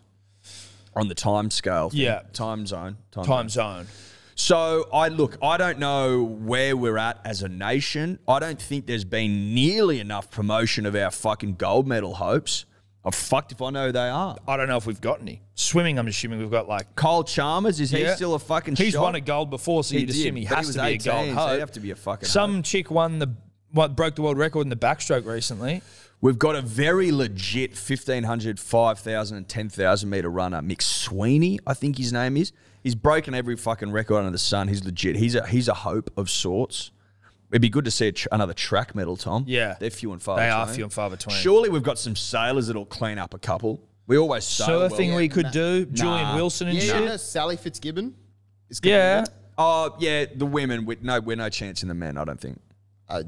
on the time scale. Thing. Yeah. Time zone. time zone. So I don't know where we're at as a nation. I don't think there's been nearly enough promotion of our fucking gold medal hopes. I'm fucked if I know who they are. I don't know if we've got any. Swimming, I'm assuming we've got like... Kyle Chalmers, is he Yeah. still a fucking He's shot? won a gold before, so you'd assume he but has was to be a 18, gold so hope. he'd have to be a fucking Some hope. chick broke the world record in the backstroke recently. We've got a very legit 1,500, 5,000 and 10,000 metre runner, Mick Sweeney, I think his name is. He's broken every fucking record under the sun. He's legit. He's a hope of sorts. It'd be good to see another track medal, Tom. Yeah. They're few and far They between. are few and far between. Surely we've got some sailors that'll clean up a couple. We always sail Surfing well. we could do. Julian Wilson and Yeah, shit. no, Sally Fitzgibbon is coming Yeah. in. Oh, yeah, the women. We're no chance in the men, I don't think.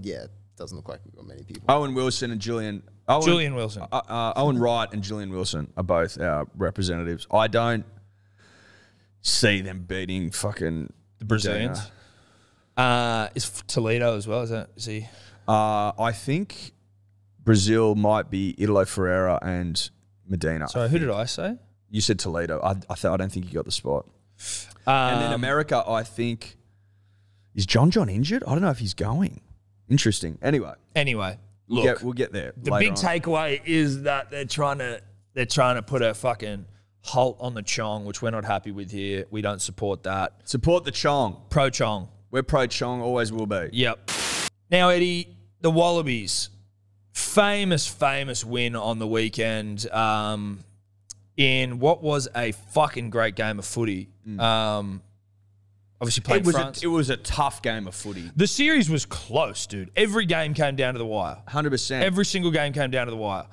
Yeah, doesn't look like we've got many people. Owen Wilson and Julian Wilson. Owen Wright and Julian Wilson are both our representatives. I don't see them beating fucking The Brazilians. Is Toledo as well? Is he? I think Brazil might be Italo Ferreira and Medina. Sorry, who did I say? You said Toledo. I don't think you got the spot. And then America, I think, is John injured? I don't know if he's going. Interesting. Anyway, Look, we'll get there. the later big on. takeaway is that they're trying to put a fucking halt on the Chong, which we're not happy with here. We don't support that. Support the Chong. Pro Chong. We're pro Chong, always will be. Yep. Now, Eddie, the Wallabies, famous win on the weekend in what was a fucking great game of footy. Obviously played France. It was a tough game of footy. The series was close, dude. Every game came down to the wire. 100%. Every single game came down to the wire.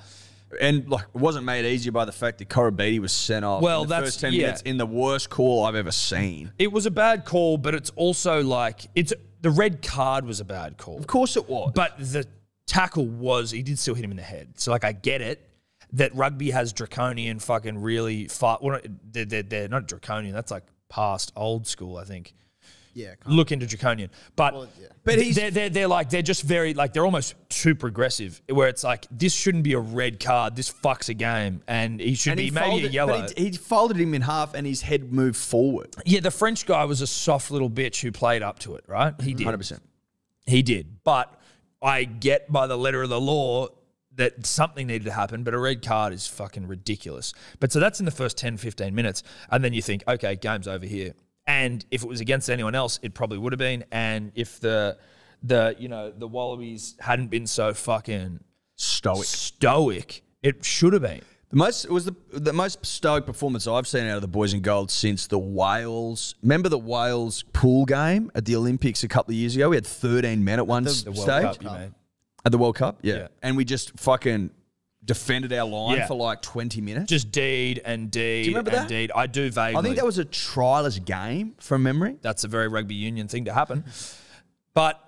And like, it wasn't made easier by the fact that Korobidi was sent off Well, in the that's- first 10 yeah. minutes in the worst call I've ever seen. It was a bad call, but it's also like the red card was a bad call. Of course it was. But the tackle he did still hit him in the head. So like I get it that rugby has draconian fucking really far. Well, they're not draconian. That's like past old school, I think. Yeah, Look into draconian, but yeah. but they're just very like they're almost too progressive. Where it's like this shouldn't be a red card. This fucks a game, and he should be maybe a yellow. But he folded him in half, and his head moved forward. Yeah, the French guy was a soft little bitch who played up to it, right? He did. 100%. He did. But I get by the letter of the law that something needed to happen, but a red card is fucking ridiculous. But so that's in the first 10, 15 minutes. And then you think, okay, game's over here. And if it was against anyone else, it probably would have been. And if the Wallabies hadn't been so fucking stoic, it should have been. It was the most stoic performance I've seen out of the boys in gold since the Wales. Remember the Wales pool game at the Olympics a couple of years ago? We had 13 men at one stage. World Cup, you mean? At the World Cup? Yeah. And we just fucking defended our line Yeah. for like 20 minutes. Just deed. Do you remember that? I do vaguely. I think that was a trialist game from memory. That's a very rugby union thing to happen. But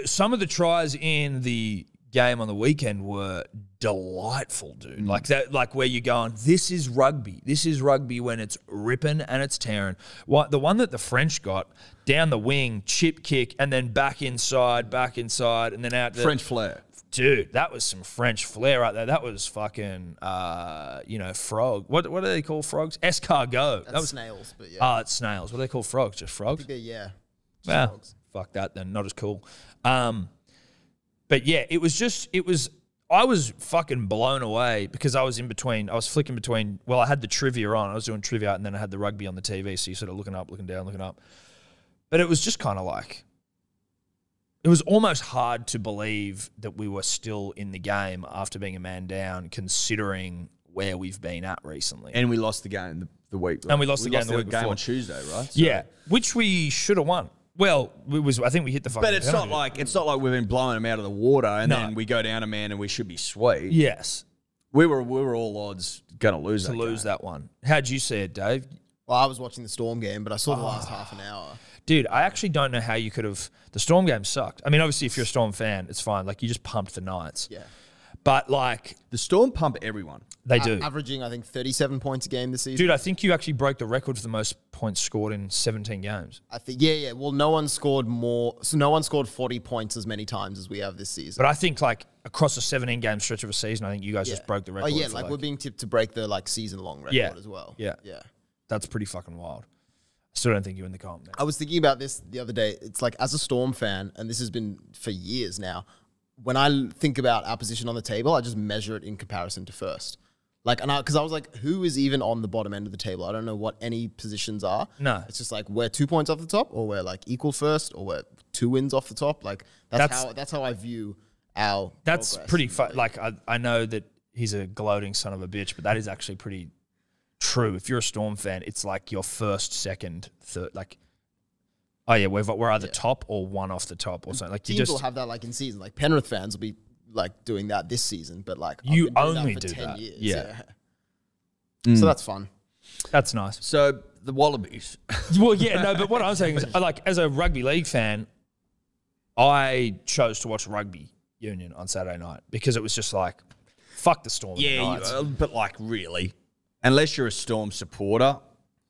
some of the tries in the game on the weekend were delightful, dude. Like that, like where you're going, this is rugby. This is rugby when it's ripping and it's tearing. The one that the French got down the wing, chip kick, and then back inside, and then out. French flair. Dude, that was some French flair right there. That was fucking, frog. What do they call frogs? Escargot. That's That was snails, but yeah. Oh, it's snails. What do they call frogs? Just frogs? Yeah. Well, Frogs. fuck that then. Not as cool. But yeah, I was fucking blown away because I was flicking between, I had the trivia on. I was doing trivia and then I had the rugby on the TV. So you're sort of looking up, looking down, looking up. But it was just kind of like, it was almost hard to believe that we were still in the game after being a man down, considering where we've been at recently. And we lost the game the week. And we lost the game the week before. on Tuesday, right? So. Yeah, which we should have won. Well, I think we hit the fucking But it's not like we've been blowing them out of the water and then we go down a man and we should be sweet. Yes. We were all odds going to lose that one. How'd you see it, Dave? Well, I was watching the Storm game, but I saw the last half an hour. Dude, I actually don't know how you could have. The Storm game sucked. I mean, obviously, if you're a Storm fan, it's fine. Like, you just pumped the Knights. Yeah. But, like, The Storm pump everyone. they do. Averaging, I think, 37 points a game this season. Dude, I think you actually broke the record for the most points scored in 17 games. I think, yeah. Well, no one scored 40 points as many times as we have this season. But I think, like, across a 17-game stretch of a season, I think you guys just broke the record. Oh, yeah, for, like we're being tipped to break the, like, season-long record as well. Yeah. Yeah. That's pretty fucking wild. I still don't think you're in the comp, man. I was thinking about this the other day. It's like, as a Storm fan, and this has been for years now, when I think about our position on the table, I just measure it in comparison to first. Like, because I was like, who is even on the bottom end of the table? I don't know what any positions are. No. It's just like, we're 2 points off the top, or we're like equal first, or we're 2 wins off the top. Like, that's how I view our That's progress. pretty fun. Like, I know that he's a gloating son of a bitch, but that is actually pretty true. If you're a Storm fan, it's like your first, second, third. Like, Oh yeah, we're either top or one off the top or something. Like you Teams just will have that like in season. Like Penrith fans will be like doing that this season, but like You I've been doing only that for do 10 that. years. Yeah. So that's fun. that's nice. So the Wallabies. Well, yeah, no, but what I'm saying is, like, as a rugby league fan, I chose to watch rugby union on Saturday night because it was just like, fuck the Storm. Yeah, but like really, unless you're a Storm supporter,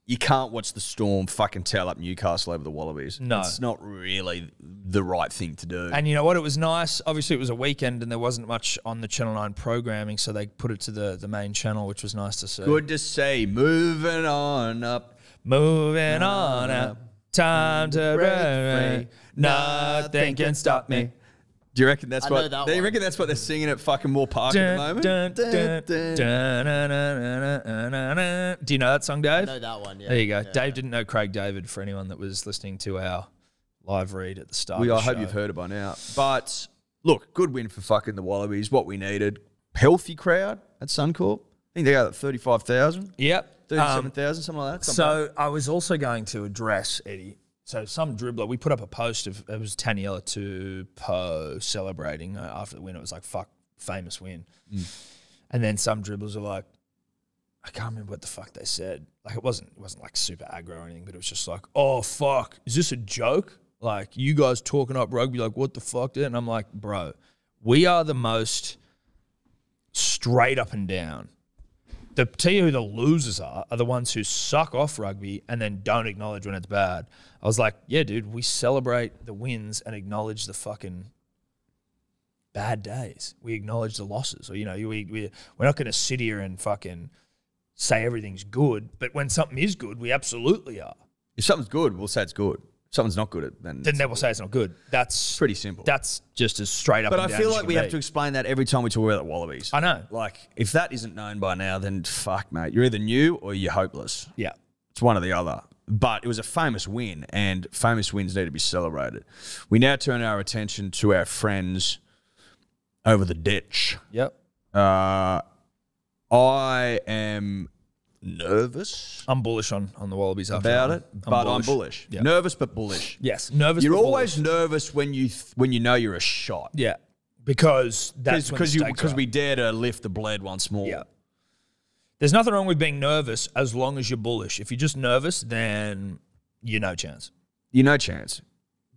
you can't watch the Storm fucking towel up Newcastle over the Wallabies. No. It's not really the right thing to do. And you know what? It was nice. Obviously, it was a weekend and there wasn't much on the Channel 9 programming, so they put it to the main channel, which was nice to see. Good to see. Moving on up. Moving on up. Time to break free. Nothing can stop me. Do you reckon that's know what? that Do you one. reckon that's what they're singing at fucking Moore Park at the moment? Do you know that song, Dave? I know that one. Yeah. There you go. Yeah. Dave didn't know Craig David, for anyone that was listening to our live read at the start. I of the hope show. you've heard it by now. But look, good win for fucking the Wallabies. What we needed. Healthy crowd at Suncorp. I think they got at 35,000, Yep. 37,000, something like that. So I was also going to address, Eddie. So some dribbler, we put up a post of, it was Taniela Tupou celebrating after the win. It was like, fuck, famous win. And then some dribblers are like, I can't remember what the fuck they said. Like it wasn't like super aggro or anything, but it was just like, oh fuck, is this a joke? Like you guys talking up rugby, like what the fuck, dude? And I'm like, bro, we are the most straight up and down. The tell you who the losers are the ones who suck off rugby and then don't acknowledge when it's bad. I was like, yeah, dude, we celebrate the wins and acknowledge the fucking bad days. We acknowledge the losses. Or, you know, we're not going to sit here and fucking say everything's good, but when something is good, we absolutely are. if something's good, we'll say it's good. If something's not good, then Then we'll say it's not good. That's pretty simple. That's just as straight up But and I down feel as like you we can have be. to explain that every time we talk about the Wallabies. I know. Like, if that isn't known by now, then fuck, mate. You're either new or you're hopeless. Yeah. It's one or the other. But it was a famous win, and famous wins need to be celebrated. We now turn our attention to our friends over the ditch. Yep. I am nervous I'm bullish on the Wallabies after about that it, one. but I'm bullish. Yeah. Nervous but bullish. Yes, nervous. You're but always bullish. nervous when you know you're a shot. Yeah, because that's when the stakes are because up. we dare to lift the blade once more. Yeah. There's nothing wrong with being nervous as long as you're bullish. If you're just nervous, then you're no chance. You no chance.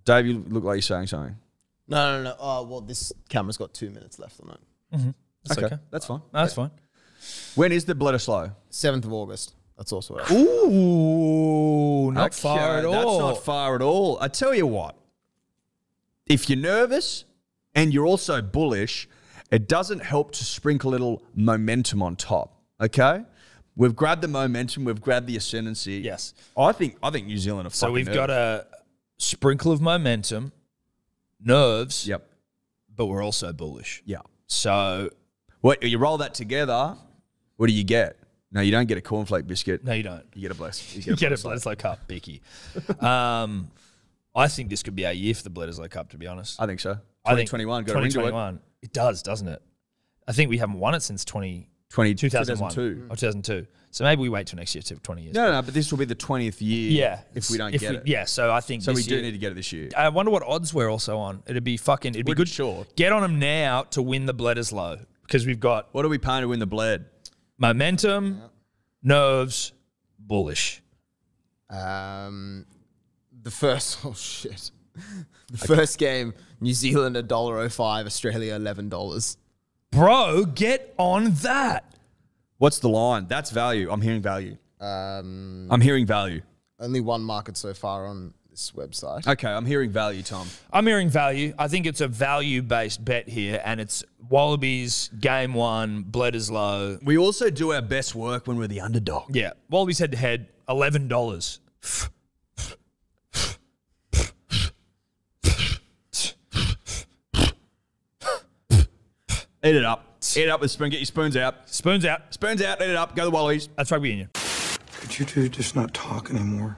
Dave, you look like you're saying something. No. Oh, well, this camera's got 2 minutes left on it. That's okay. That's fine. No, that's fine. When is the blood slow? 7th of August. That's also what Ooh, not Okay, far at all. That's not far at all. I tell you what, if you're nervous and you're also bullish, it doesn't help to sprinkle a little momentum on top. Okay, we've grabbed the momentum, we've grabbed the ascendancy. Yes. I think New Zealand are So fucking we've nervous. got a sprinkle of momentum, nerves, Yep. but we're also bullish. Yeah. So What you roll that together? What do you get? No, you don't get a cornflake biscuit. no, you don't. You get a bless. You get a Bledisloe Cup, Bicky. I think this could be our year for the Bledisloe Cup, to be honest. I think so. I think 2021 got a ring to it. 2021. It does, doesn't it? I think we haven't won it since 2001 2002. or 2002. So maybe we wait till next year to 20 years. No, but this will be the 20th year. Yeah. If we don't get it. Yeah, so I think So we this do year, need to get it this year. I wonder what odds we're also on. It'd be good. Sure. Get on them now to win the Bledisloe because we've got What are we paying to win the bled? momentum, nerves, bullish. The first, oh shit. The first game, New Zealand $1.05, Australia $11. Bro, get on that. What's the line? That's value. I'm hearing value. I'm hearing value. Only one market so far on this website. Okay, I'm hearing value, Tom. I'm hearing value. I think it's a value-based bet here, and it's Wallabies, game one, Bledisloe. We also do our best work when we're the underdog. Yeah, Wallabies head-to-head, $11. Eat it up. Eat it up with a spoon. Get your spoons out. Spoons out. Spoons out. Eat it up. Go the Wallabies. That's rugby union. Could you two just not talk anymore?